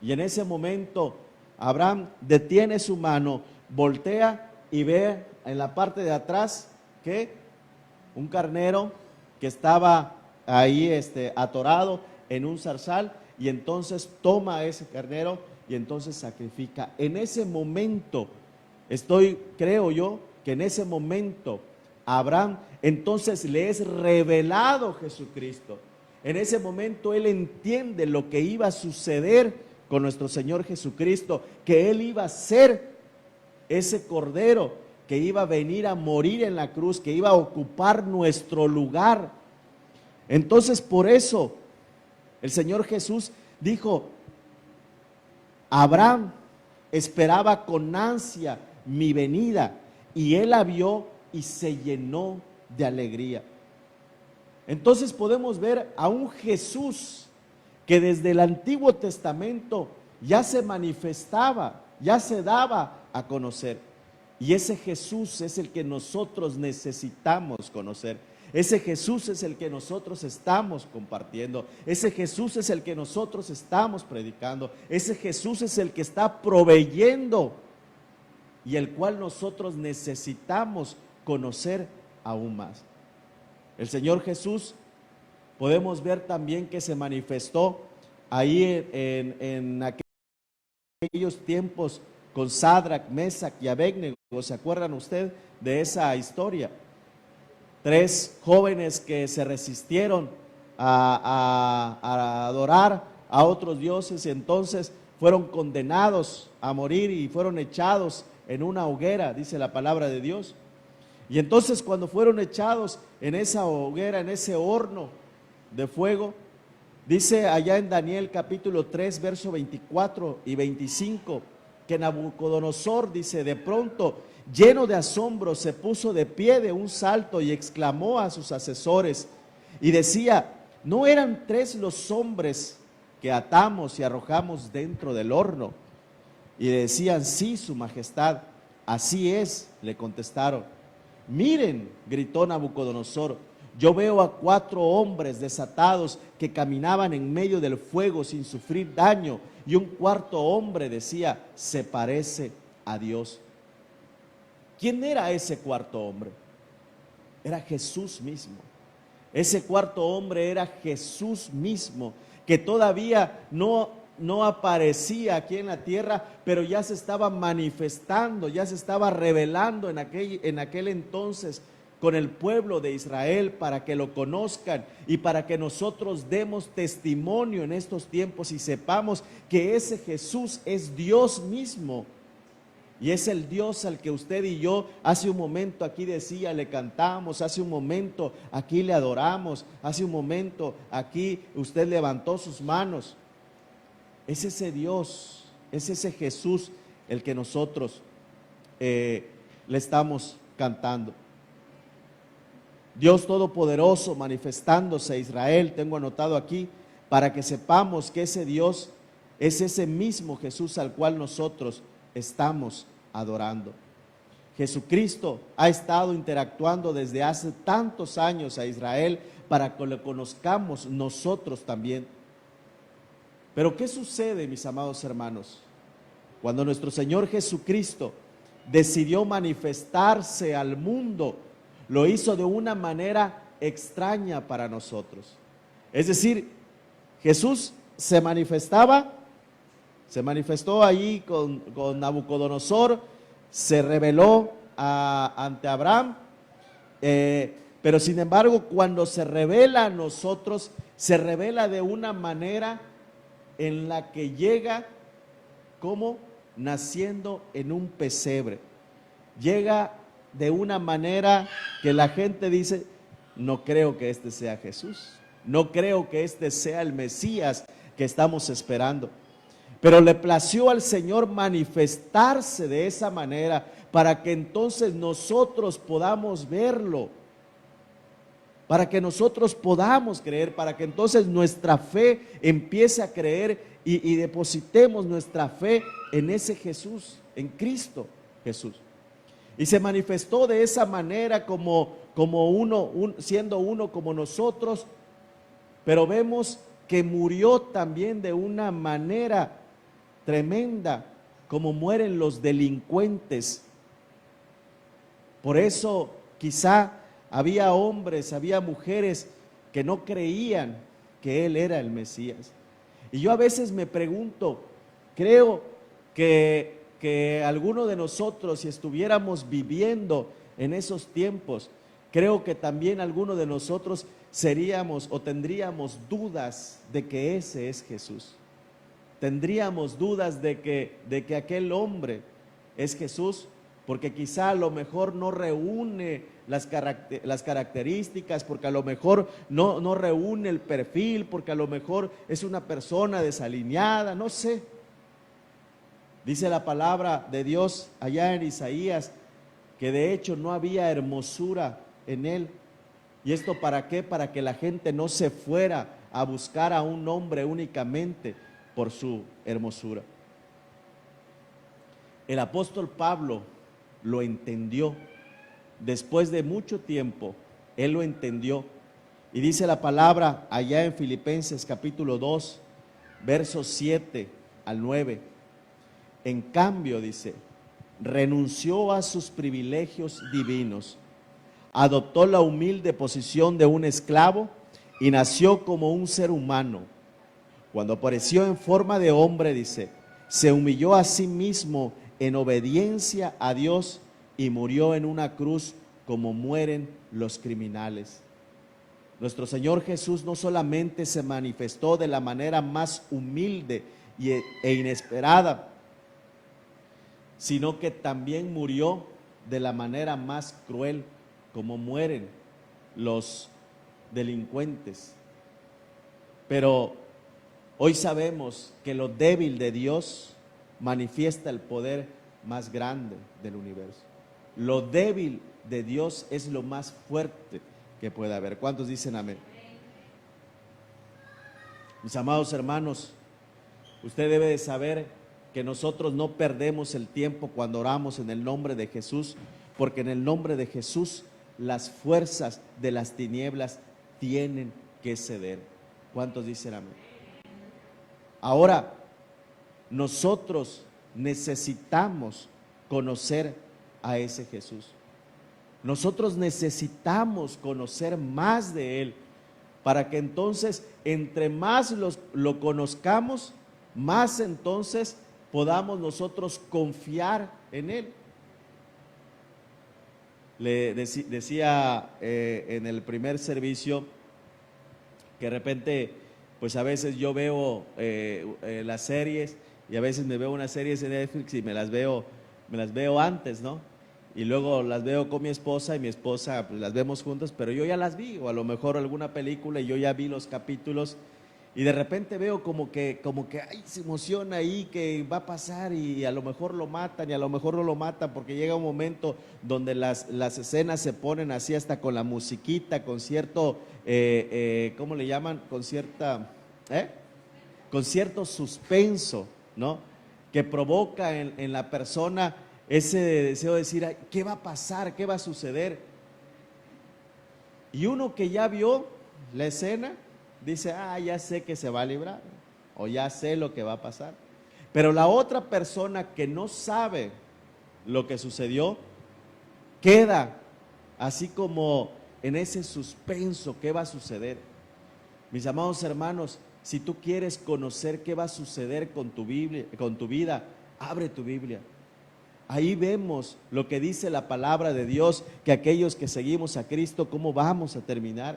Y en ese momento Abraham detiene su mano, voltea y ve en la parte de atrás que un carnero que estaba ahí atorado en un zarzal, y entonces toma ese carnero y entonces sacrifica. En ese momento, creo yo, que en ese momento Abraham entonces le es revelado Jesucristo. En ese momento él entiende lo que iba a suceder con nuestro Señor Jesucristo, que Él iba a ser ese Cordero que iba a venir a morir en la cruz, que iba a ocupar nuestro lugar. Entonces por eso el Señor Jesús dijo, Abraham esperaba con ansia mi venida, y él la vio y se llenó de alegría. Entonces podemos ver a un Jesús que desde el Antiguo Testamento ya se manifestaba, ya se daba a conocer. Y ese Jesús es el que nosotros necesitamos conocer. Ese Jesús es el que nosotros estamos compartiendo. Ese Jesús es el que nosotros estamos predicando. Ese Jesús es el que está proveyendo y el cual nosotros necesitamos conocer aún más. El Señor Jesús, podemos ver también que se manifestó ahí en aquellos tiempos con Sadrac, Mesac y Abednego. ¿Se acuerdan usted de esa historia? 3 jóvenes que se resistieron a adorar a otros dioses, y entonces fueron condenados a morir y fueron echados en una hoguera, dice la palabra de Dios. Y entonces cuando fueron echados en esa hoguera, en ese horno de fuego, dice allá en Daniel capítulo 3, verso 24 y 25, que Nabucodonosor, dice, de pronto, lleno de asombro, se puso de pie de un salto y exclamó a sus asesores y decía, ¿no eran 3 los hombres que atamos y arrojamos dentro del horno? Y decían, sí, su majestad. Así es, le contestaron. Miren, gritó Nabucodonosor, yo veo a 4 hombres desatados que caminaban en medio del fuego sin sufrir daño, y un cuarto hombre decía, se parece a Dios. ¿Quién era ese cuarto hombre? Era Jesús mismo. Ese cuarto hombre era Jesús mismo, que todavía no aparecía aquí en la tierra, pero ya se estaba manifestando, ya se estaba revelando en aquel entonces con el pueblo de Israel, para que lo conozcan y para que nosotros demos testimonio en estos tiempos y sepamos que ese Jesús es Dios mismo. Y es el Dios al que usted y yo hace un momento aquí decía, le cantamos, hace un momento aquí le adoramos, hace un momento aquí usted levantó sus manos. Es ese Dios, es ese Jesús el que nosotros le estamos cantando. Dios Todopoderoso manifestándose a Israel, tengo anotado aquí, para que sepamos que ese Dios es ese mismo Jesús al cual nosotros estamos adorando. Jesucristo ha estado interactuando desde hace tantos años a Israel para que lo conozcamos nosotros también. Pero ¿qué sucede, mis amados hermanos? Cuando nuestro Señor Jesucristo decidió manifestarse al mundo, lo hizo de una manera extraña para nosotros. Es decir, Jesús se manifestó allí con Nabucodonosor, se reveló ante Abraham, pero sin embargo cuando se revela a nosotros, se revela de una manera en la que llega como naciendo en un pesebre. Llega de una manera que la gente dice, no creo que este sea Jesús, no creo que este sea el Mesías que estamos esperando. Pero le plació al Señor manifestarse de esa manera para que entonces nosotros podamos verlo, para que nosotros podamos creer, para que entonces nuestra fe empiece a creer y depositemos nuestra fe en ese Jesús, en Cristo Jesús. Y se manifestó de esa manera como siendo uno como nosotros, pero vemos que murió también de una manera tremenda, como mueren los delincuentes. Por eso quizá había hombres, había mujeres que no creían que Él era el Mesías. Y yo a veces me pregunto, creo que alguno de nosotros, si estuviéramos viviendo en esos tiempos, creo que también alguno de nosotros seríamos o tendríamos dudas de que ese es Jesús. Tendríamos dudas de que aquel hombre es Jesús, porque quizá a lo mejor no reúne las características, porque a lo mejor no reúne el perfil, porque a lo mejor es una persona desalineada, no sé. Dice la palabra de Dios allá en Isaías que de hecho no había hermosura en él. ¿Y esto para qué? Para que la gente no se fuera a buscar a un hombre únicamente por su hermosura. El apóstol Pablo lo entendió. Después de mucho tiempo, él lo entendió. Y dice la palabra allá en Filipenses capítulo 2, versos 7 al 9. En cambio, dice, renunció a sus privilegios divinos, adoptó la humilde posición de un esclavo y nació como un ser humano. Cuando apareció en forma de hombre, dice, se humilló a sí mismo en obediencia a Dios y murió en una cruz como mueren los criminales. Nuestro Señor Jesús no solamente se manifestó de la manera más humilde e inesperada, sino que también murió de la manera más cruel, como mueren los delincuentes. Pero hoy sabemos que lo débil de Dios manifiesta el poder más grande del universo. Lo débil de Dios es lo más fuerte que puede haber. ¿Cuántos dicen amén? Mis amados hermanos, usted debe de saber que nosotros no perdemos el tiempo cuando oramos en el nombre de Jesús, porque en el nombre de Jesús las fuerzas de las tinieblas tienen que ceder. ¿Cuántos dicen amén? Ahora, nosotros necesitamos conocer a ese Jesús. Nosotros necesitamos conocer más de Él, para que entonces, entre más lo conozcamos, más entonces podamos nosotros confiar en Él. Le decía en el primer servicio que de repente, pues a veces yo veo las series, y a veces me veo unas series en Netflix y me las veo me las veo antes, ¿no? Y luego las veo con mi esposa y mi esposa, pues las vemos juntas, pero yo ya las vi, o a lo mejor alguna película y yo ya vi los capítulos y de repente veo como que ay, se emociona ahí que va a pasar y a lo mejor lo matan y a lo mejor no lo matan, porque llega un momento donde las escenas se ponen así hasta con la musiquita, con cierto, ¿cómo le llaman? Con cierto suspenso, ¿no? Que provoca en la persona ese deseo de decir, ay, ¿qué va a pasar? ¿Qué va a suceder? Y uno que ya vio la escena, dice, ya sé que se va a librar, o ya sé lo que va a pasar. Pero la otra persona que no sabe lo que sucedió, queda así como en ese suspenso, ¿qué va a suceder? Mis amados hermanos, si tú quieres conocer qué va a suceder con tu vida, abre tu Biblia. Ahí vemos lo que dice la palabra de Dios, que aquellos que seguimos a Cristo, ¿cómo vamos a terminar?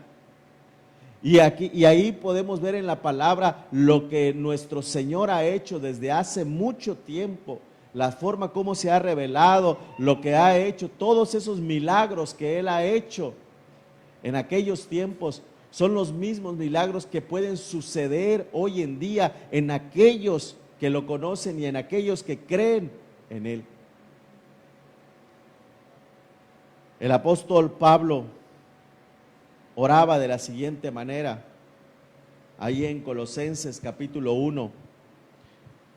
Y ahí podemos ver en la palabra lo que nuestro Señor ha hecho desde hace mucho tiempo, la forma como se ha revelado, lo que ha hecho, todos esos milagros que Él ha hecho en aquellos tiempos, son los mismos milagros que pueden suceder hoy en día en aquellos que lo conocen y en aquellos que creen en Él. El apóstol Pablo oraba de la siguiente manera, ahí en Colosenses capítulo 1,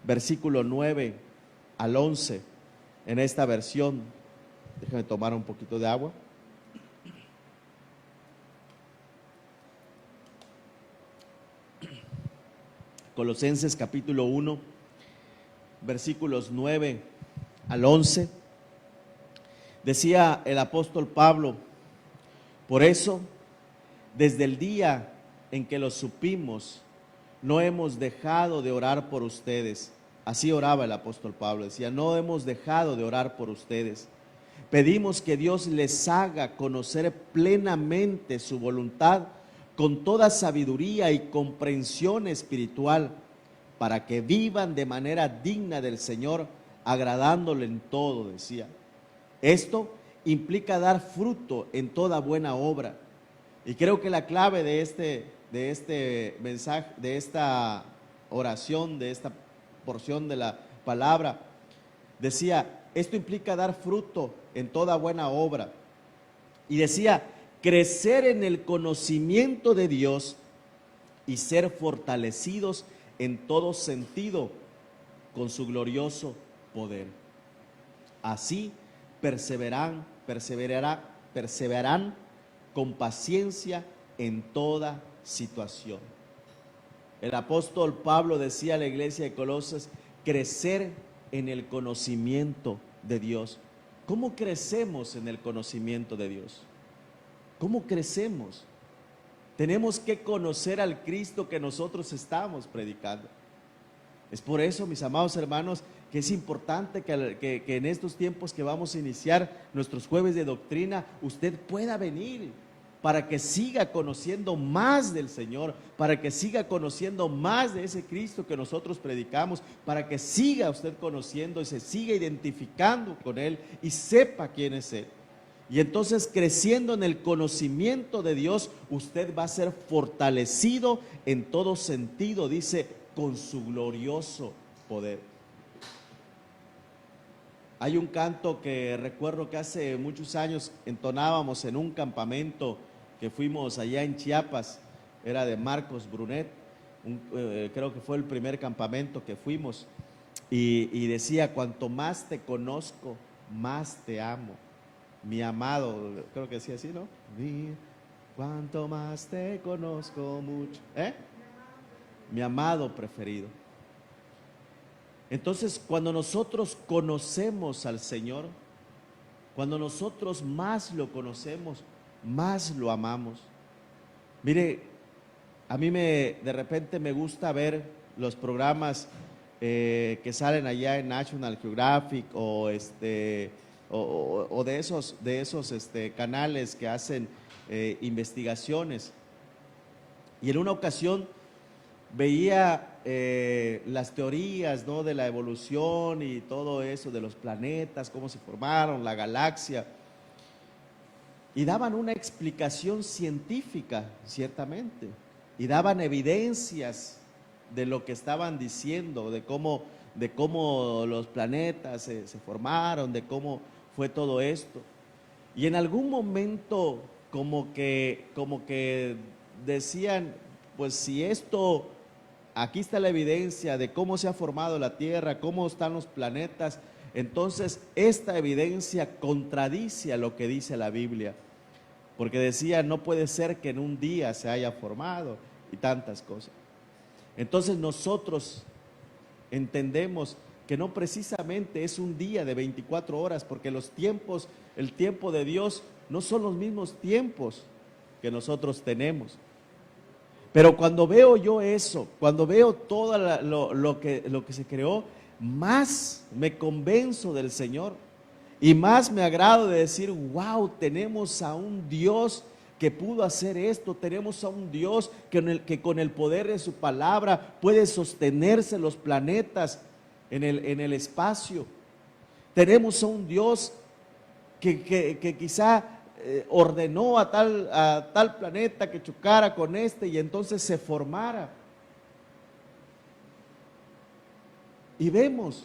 versículo 9 al 11, en esta versión. Déjame tomar un poquito de agua. Colosenses capítulo 1, versículos 9 al 11. Decía el apóstol Pablo, por eso, desde el día en que lo supimos, no hemos dejado de orar por ustedes. Así oraba el apóstol Pablo, decía, no hemos dejado de orar por ustedes. Pedimos que Dios les haga conocer plenamente su voluntad con toda sabiduría y comprensión espiritual, para que vivan de manera digna del Señor, agradándole en todo, decía. Esto implica dar fruto en toda buena obra. Y creo que la clave de este mensaje, de esta oración, de esta porción de la palabra, decía, esto implica dar fruto en toda buena obra. Y decía, crecer en el conocimiento de Dios y ser fortalecidos en todo sentido con su glorioso poder. Así perseverarán con paciencia en toda situación. El apóstol Pablo decía a la iglesia de Colosas, crecer en el conocimiento de Dios. ¿Cómo crecemos en el conocimiento de Dios? ¿Cómo crecemos? Tenemos que conocer al Cristo que nosotros estamos predicando. Es por eso, mis amados hermanos, que es importante que en estos tiempos que vamos a iniciar nuestros jueves de doctrina, usted pueda venir para que siga conociendo más del Señor, para que siga conociendo más de ese Cristo que nosotros predicamos, para que siga usted conociendo y se siga identificando con Él y sepa quién es Él. Y entonces, creciendo en el conocimiento de Dios, usted va a ser fortalecido en todo sentido, dice, con su glorioso poder. Hay un canto que recuerdo que hace muchos años entonábamos en un campamento que fuimos allá en Chiapas, era de Marcos Brunet, creo que fue el primer campamento que fuimos, y decía, cuanto más te conozco, más te amo. Mi amado, creo que decía así, ¿no? Cuanto más te conozco mucho. Mi amado preferido. Entonces, cuando nosotros conocemos al Señor, cuando nosotros más lo conocemos, más lo amamos. Mire, a mí de repente me gusta ver los programas que salen allá en National Geographic o de esos canales que hacen investigaciones. Y en una ocasión veía las teorías, ¿no?, de la evolución y todo eso, de los planetas, cómo se formaron, la galaxia, y daban una explicación científica, ciertamente, y daban evidencias de lo que estaban diciendo, de cómo los planetas se formaron, de cómo fue todo esto. Y en algún momento como que decían, pues si esto, aquí está la evidencia de cómo se ha formado la Tierra, cómo están los planetas, entonces esta evidencia contradice a lo que dice la Biblia, porque decía, no puede ser que en un día se haya formado y tantas cosas. Entonces nosotros entendemos que no precisamente es un día de 24 horas, porque los tiempos, el tiempo de Dios no son los mismos tiempos que nosotros tenemos. Pero cuando veo yo eso, cuando veo todo lo que se creó, más me convenzo del Señor y más me agrado de decir, wow, tenemos a un Dios que pudo hacer esto, tenemos a un Dios que con el poder de su palabra puede sostenerse los planetas en el espacio. Tenemos a un Dios que quizá ordenó a tal planeta que chocara con este y entonces se formara. Y vemos,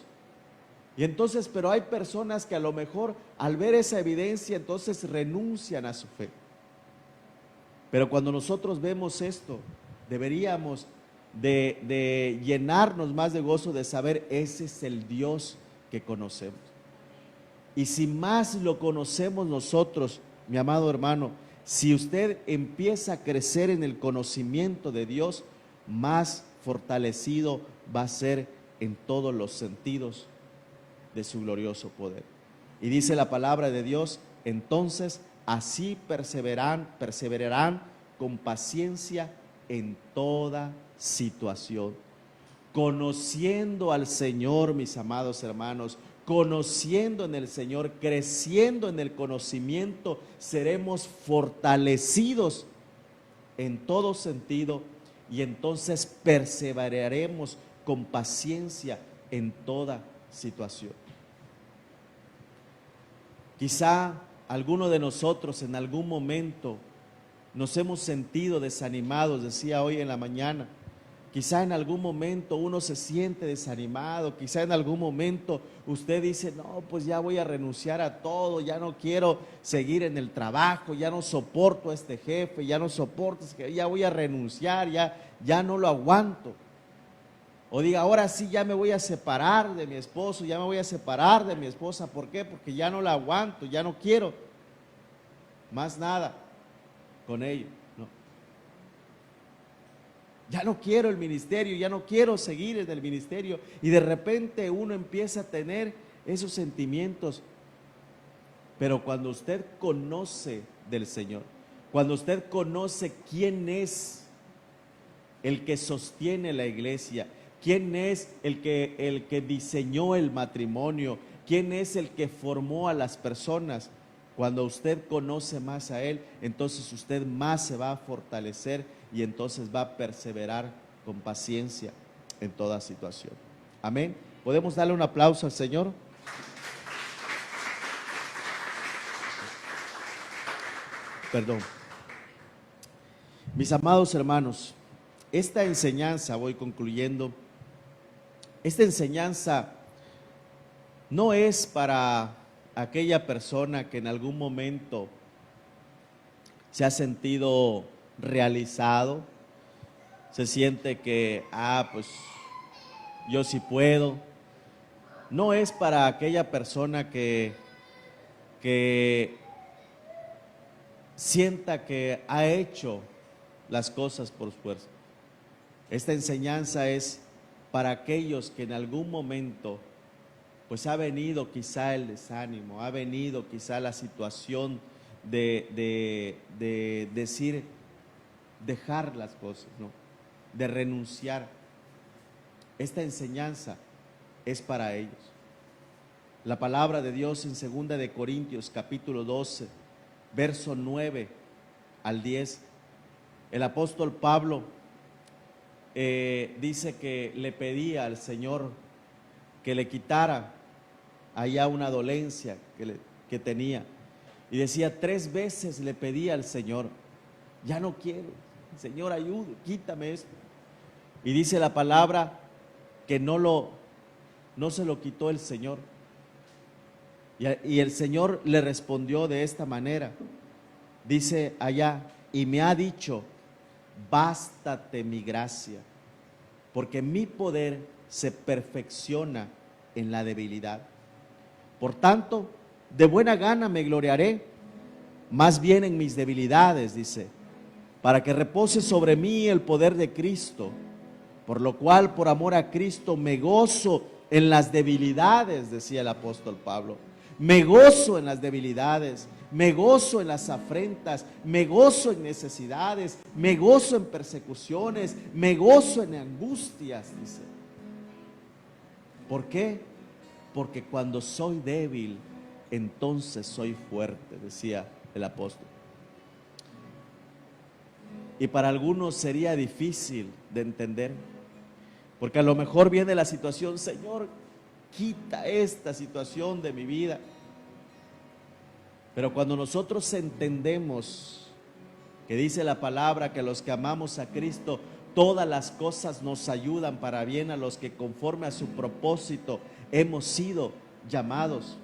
y entonces, pero hay personas que a lo mejor al ver esa evidencia entonces renuncian a su fe. Pero cuando nosotros vemos esto, deberíamos de llenarnos más de gozo de saber, ese es el Dios que conocemos. Y si más lo conocemos nosotros, mi amado hermano, si usted empieza a crecer en el conocimiento de Dios, más fortalecido va a ser en todos los sentidos de su glorioso poder. Y dice la palabra de Dios, entonces así perseverarán con paciencia en toda situación, conociendo al Señor, mis amados hermanos, conociendo en el Señor, creciendo en el conocimiento, seremos fortalecidos en todo sentido y entonces perseveraremos con paciencia en toda situación. Quizá alguno de nosotros en algún momento nos hemos sentido desanimados, decía hoy en la mañana. Quizá en algún momento uno se siente desanimado, quizá en algún momento usted dice, no, pues ya voy a renunciar a todo, ya no quiero seguir en el trabajo, ya no soporto a este jefe, ya no soporto, ya voy a renunciar, ya no lo aguanto. O diga, ahora sí ya me voy a separar de mi esposo, ya me voy a separar de mi esposa. ¿Por qué? Porque ya no la aguanto, ya no quiero más nada con ellos. No. Ya no quiero el ministerio, ya no quiero seguir en el ministerio. Y de repente uno empieza a tener esos sentimientos. Pero cuando usted conoce del Señor, cuando usted conoce quién es el que sostiene la iglesia, quién es el que diseñó el matrimonio, quién es el que formó a las personas, cuando usted conoce más a Él, entonces usted más se va a fortalecer y entonces va a perseverar con paciencia en toda situación. Amén. ¿Podemos darle un aplauso al Señor? Perdón. Mis amados hermanos, esta enseñanza, voy concluyendo, esta enseñanza no es para aquella persona que en algún momento se ha sentido realizado, se siente que, pues yo sí puedo. No es para aquella persona que sienta que ha hecho las cosas por fuerza. Esta enseñanza es para aquellos que en algún momento pues ha venido quizá el desánimo, ha venido quizá la situación de decir, dejar las cosas, ¿no?, de renunciar. Esta enseñanza es para ellos. La palabra de Dios en 2 de Corintios capítulo 12, verso 9 al 10, el apóstol Pablo dice que le pedía al Señor que le quitara allá una dolencia que tenía. Y decía, 3 veces le pedía al Señor, ya no quiero, Señor, ayude, quítame esto. Y dice la palabra que no se lo quitó el Señor. Y el Señor le respondió de esta manera. Dice allá, y me ha dicho, bástate mi gracia, porque mi poder se perfecciona en la debilidad. Por tanto, de buena gana me gloriaré, más bien en mis debilidades, dice, para que repose sobre mí el poder de Cristo, por lo cual, por amor a Cristo, me gozo en las debilidades, decía el apóstol Pablo. Me gozo en las debilidades, me gozo en las afrentas, me gozo en necesidades, me gozo en persecuciones, me gozo en angustias, dice. ¿Por qué? Porque cuando soy débil, entonces soy fuerte, decía el apóstol. Y para algunos sería difícil de entender, porque a lo mejor viene la situación, Señor, quita esta situación de mi vida. Pero cuando nosotros entendemos que dice la palabra que los que amamos a Cristo, todas las cosas nos ayudan para bien a los que conforme a su propósito hemos sido llamados,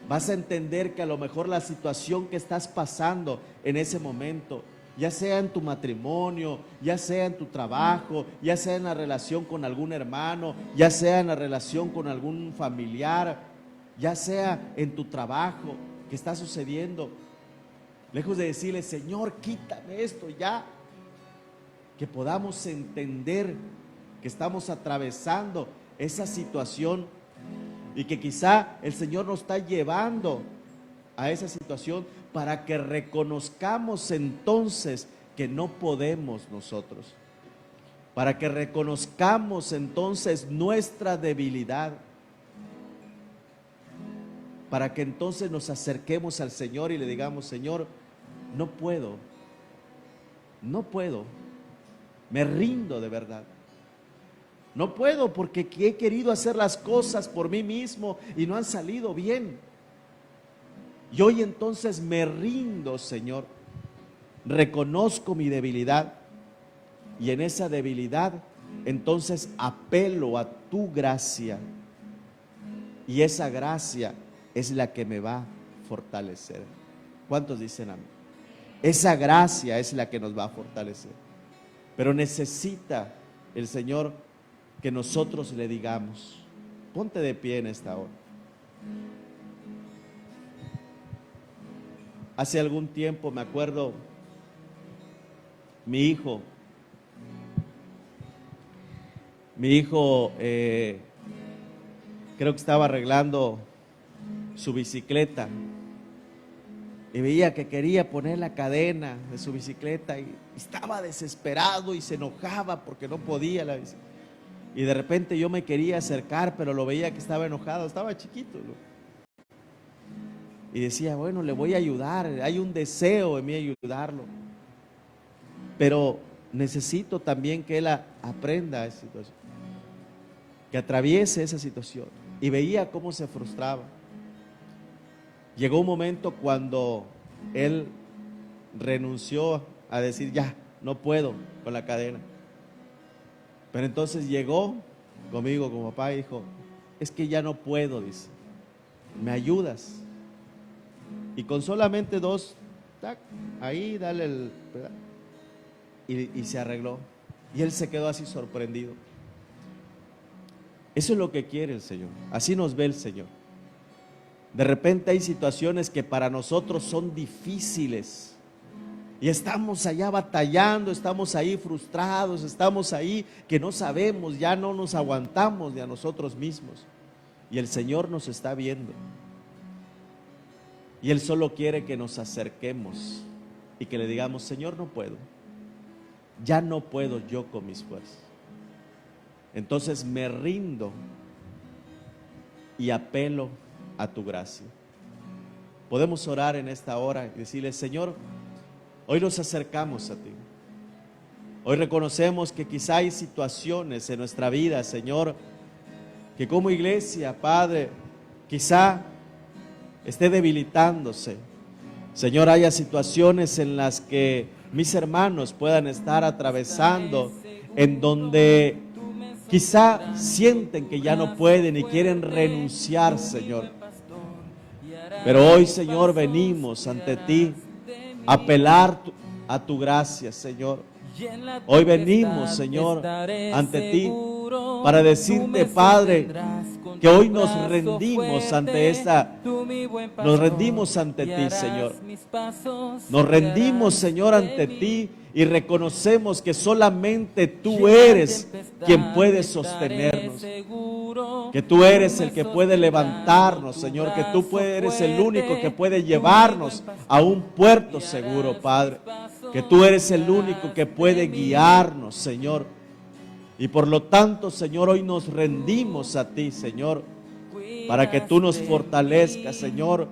vas a entender que a lo mejor la situación que estás pasando en ese momento, ya sea en tu matrimonio, ya sea en tu trabajo, ya sea en la relación con algún hermano, ya sea en la relación con algún familiar, ya sea en tu trabajo que está sucediendo, lejos de decirle, Señor, quítame esto ya, que podamos entender que estamos atravesando esa situación y que quizá el Señor nos está llevando a esa situación para que reconozcamos entonces que no podemos nosotros, para que reconozcamos entonces nuestra debilidad, para que entonces nos acerquemos al Señor y le digamos, Señor, no puedo, me rindo de verdad. No puedo porque he querido hacer las cosas por mí mismo y no han salido bien. Y hoy entonces me rindo, Señor. Reconozco mi debilidad y en esa debilidad entonces apelo a tu gracia. Y esa gracia es la que me va a fortalecer. ¿Cuántos dicen amén? Esa gracia es la que nos va a fortalecer. Pero necesita el Señor que nosotros le digamos, ponte de pie en esta hora. Hace algún tiempo me acuerdo, mi hijo creo que estaba arreglando su bicicleta y veía que quería poner la cadena de su bicicleta y estaba desesperado y se enojaba porque no podía la bicicleta. Y de repente yo me quería acercar, pero lo veía que estaba enojado, estaba chiquito, ¿no? Y decía, bueno, le voy a ayudar, hay un deseo en mí ayudarlo, pero necesito también que él aprenda esa situación, que atraviese esa situación. Y veía cómo se frustraba. Llegó un momento cuando él renunció a decir, ya, no puedo con la cadena. Pero entonces llegó conmigo como papá y dijo, es que ya no puedo, dice, ¿me ayudas? Y con solamente 2, tac, ahí dale el pedazo, y se arregló. Y él se quedó así sorprendido. Eso es lo que quiere el Señor, así nos ve el Señor. De repente hay situaciones que para nosotros son difíciles y estamos allá batallando, estamos ahí frustrados, estamos ahí que no sabemos, ya no nos aguantamos de a nosotros mismos. Y el Señor nos está viendo. Y Él solo quiere que nos acerquemos y que le digamos, Señor, no puedo. Ya no puedo yo con mis fuerzas. Entonces me rindo y apelo a tu gracia. Podemos orar en esta hora y decirle, Señor, hoy nos acercamos a ti. Hoy reconocemos que quizá hay situaciones en nuestra vida, Señor, que como iglesia, Padre, quizá esté debilitándose. Señor, haya situaciones en las que mis hermanos puedan estar atravesando, en donde quizá sienten que ya no pueden y quieren renunciar, Señor. Pero hoy, Señor, venimos ante ti a apelar a tu gracia, Señor. Hoy venimos, Señor, ante ti para decirte, Padre, que hoy nos rendimos ante ti, Señor. Nos rendimos, Señor, ante ti y reconocemos que solamente tú eres quien puede sostenernos, que tú eres el que puede levantarnos, Señor, que tú eres el único que puede llevarnos a un puerto seguro, Padre, que tú eres el único que puede guiarnos, Señor. Y por lo tanto, Señor, hoy nos rendimos a ti, Señor, para que tú nos fortalezcas, Señor,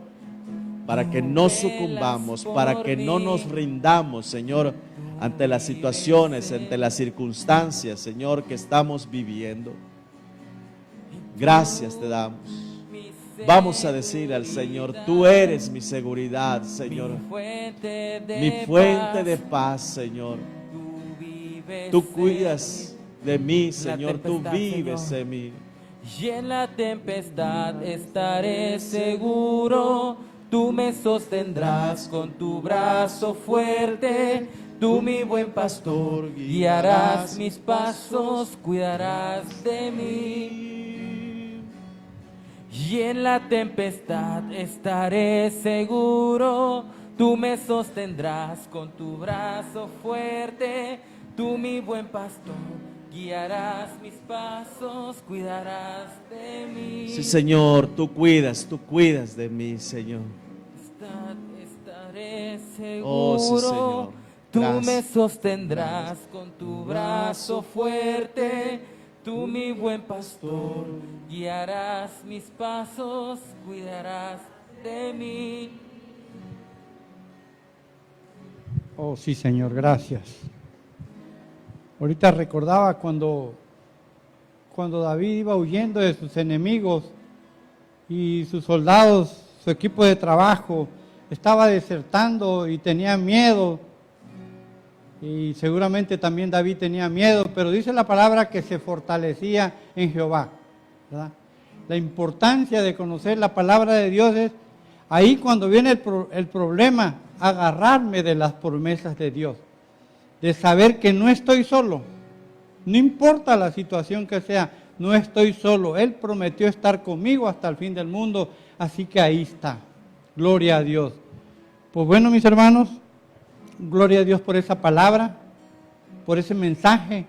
para que no sucumbamos, para que no nos rindamos, Señor, ante las situaciones, ante las circunstancias, Señor, que estamos viviendo. Gracias te damos. Vamos a decir al Señor, tú eres mi seguridad, Señor, mi fuente de paz, Señor. Tú cuidas de mí, Señor, tú vives en mí. Y en la tempestad estaré seguro, tú me sostendrás con tu brazo fuerte, tú mi buen pastor, guiarás mis pasos, cuidarás de mí. Y en la tempestad estaré seguro, tú me sostendrás con tu brazo fuerte, tú mi buen pastor, guiarás mis pasos, cuidarás de mí. Sí, Señor, tú cuidas de mí, Señor. Estaré seguro, Oh, sí, Señor. tú Gracias. me sostendrás con tu brazo fuerte, tú mi buen pastor, guiarás mis pasos, cuidarás de mí. Oh, sí, Señor, gracias. Ahorita recordaba cuando David iba huyendo de sus enemigos y sus soldados, su equipo de trabajo, estaba desertando y tenía miedo. Y seguramente también David tenía miedo, pero dice la palabra que se fortalecía en Jehová, ¿verdad? La importancia de conocer la palabra de Dios es, ahí cuando viene el problema, agarrarme de las promesas de Dios, de saber que no estoy solo, no importa la situación que sea, no estoy solo, Él prometió estar conmigo hasta el fin del mundo, así que ahí está, gloria a Dios. Pues bueno, mis hermanos, gloria a Dios por esa palabra, por ese mensaje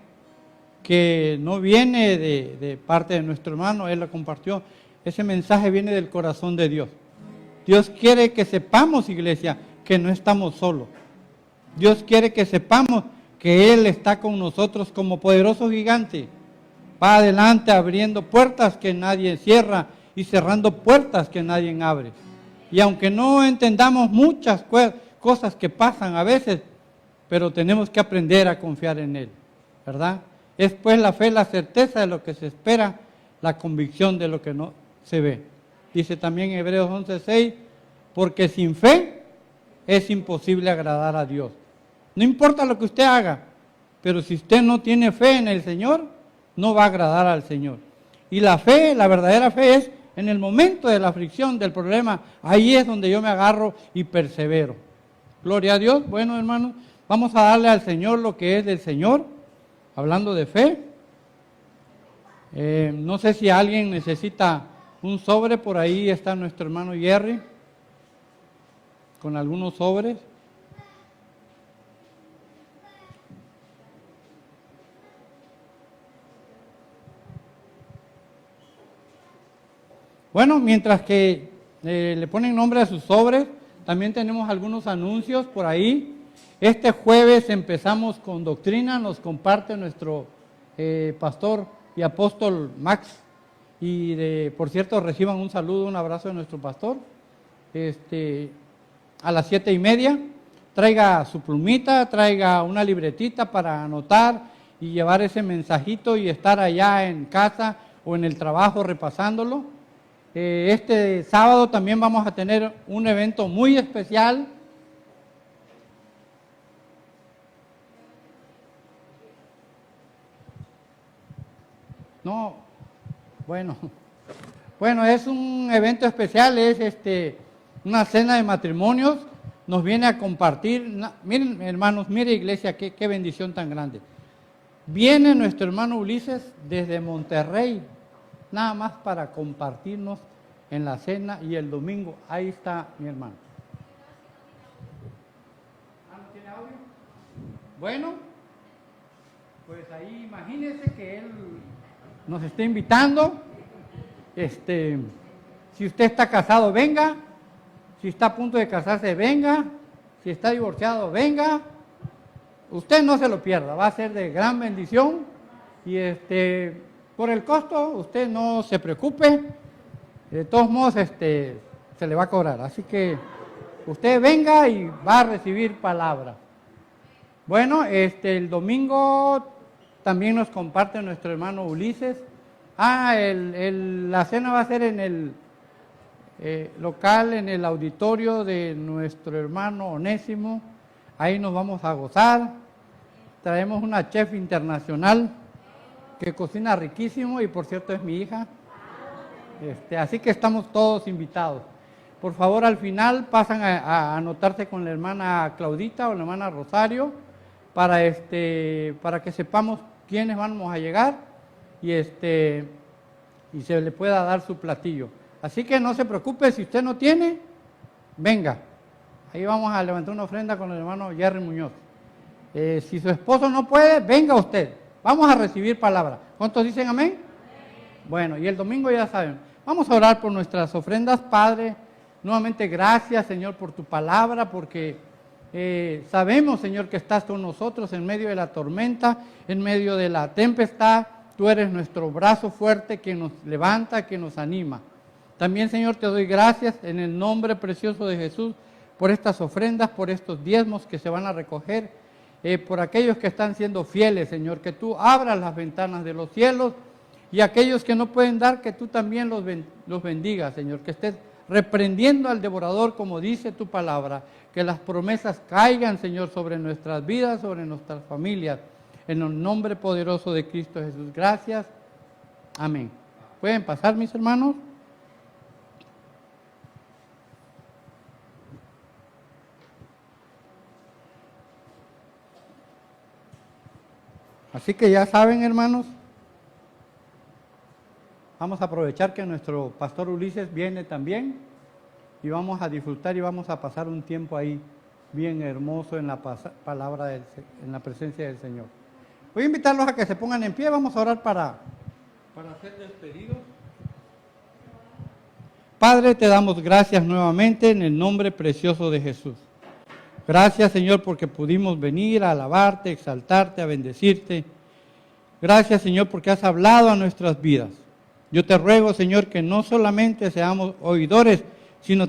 que no viene de parte de nuestro hermano, él lo compartió, ese mensaje viene del corazón de Dios. Dios quiere que sepamos, iglesia, que no estamos solos. Dios quiere que sepamos que Él está con nosotros como poderoso gigante. Va adelante abriendo puertas que nadie cierra y cerrando puertas que nadie abre. Y aunque no entendamos muchas cosas que pasan a veces, pero tenemos que aprender a confiar en Él, ¿verdad? Es pues la fe, la certeza de lo que se espera, la convicción de lo que no se ve. Dice también en Hebreos 11:6, porque sin fe es imposible agradar a Dios. No importa lo que usted haga, pero si usted no tiene fe en el Señor, no va a agradar al Señor. Y la fe, la verdadera fe es en el momento de la aflicción, del problema, ahí es donde yo me agarro y persevero. Gloria a Dios. Bueno, hermanos, vamos a darle al Señor lo que es del Señor, hablando de fe. No sé si alguien necesita un sobre, por ahí está nuestro hermano Jerry, con algunos sobres. Bueno, mientras que le ponen nombre a sus sobres, también tenemos algunos anuncios por ahí. Este jueves empezamos con doctrina, nos comparte nuestro pastor y apóstol Max. Y por cierto, reciban un saludo, un abrazo de nuestro pastor. A las 7:30. traiga su plumita, traiga una libretita para anotar y llevar ese mensajito y estar allá en casa o en el trabajo repasándolo. Este sábado también vamos a tener un evento muy especial. No, bueno, es un evento especial, es una cena de matrimonios. Nos viene a compartir, miren hermanos, mire iglesia, qué bendición tan grande. Viene nuestro hermano Ulises desde Monterrey, nada más para compartirnos en la cena, y el domingo, ahí está mi hermano. ¿No tiene audio? Bueno, pues ahí imagínense que él nos está invitando. Si usted está casado, venga. Si está a punto de casarse, venga. Si está divorciado, venga. Usted no se lo pierda, va a ser de gran bendición. Y por el costo, usted no se preocupe. De todos modos, se le va a cobrar. Así que usted venga y va a recibir palabra. Bueno, el domingo también nos comparte nuestro hermano Ulises. La cena va a ser en el local, en el auditorio de nuestro hermano Onésimo. Ahí nos vamos a gozar. Traemos una chef internacional que cocina riquísimo y por cierto es mi hija. Así que estamos todos invitados. Por favor, al final pasan a anotarse con la hermana Claudita o la hermana Rosario para que sepamos quiénes vamos a llegar y se le pueda dar su platillo. Así que no se preocupe, si usted no tiene, venga. Ahí vamos a levantar una ofrenda con el hermano Jerry Muñoz. Si su esposo no puede, venga usted. Vamos a recibir palabra. ¿Cuántos dicen amén? Bueno, y el domingo ya saben. Vamos a orar por nuestras ofrendas, Padre. Nuevamente gracias, Señor, por tu palabra, porque sabemos, Señor, que estás con nosotros en medio de la tormenta, en medio de la tempestad. Tú eres nuestro brazo fuerte que nos levanta, que nos anima. También, Señor, te doy gracias en el nombre precioso de Jesús por estas ofrendas, por estos diezmos que se van a recoger, por aquellos que están siendo fieles, Señor, que tú abras las ventanas de los cielos, y aquellos que no pueden dar, que tú también los bendigas, Señor, que estés reprendiendo al devorador, como dice tu palabra, que las promesas caigan, Señor, sobre nuestras vidas, sobre nuestras familias, en el nombre poderoso de Cristo Jesús. Gracias. Amén. ¿Pueden pasar, mis hermanos? Así que ya saben, hermanos, vamos a aprovechar que nuestro pastor Ulises viene también y vamos a disfrutar y vamos a pasar un tiempo ahí bien hermoso en la palabra, en la presencia del Señor. Voy a invitarlos a que se pongan en pie, vamos a orar para ser despedidos. Padre, te damos gracias nuevamente en el nombre precioso de Jesús. Gracias, Señor, porque pudimos venir a alabarte, exaltarte, a bendecirte. Gracias, Señor, porque has hablado a nuestras vidas. Yo te ruego, Señor, que no solamente seamos oidores, sino también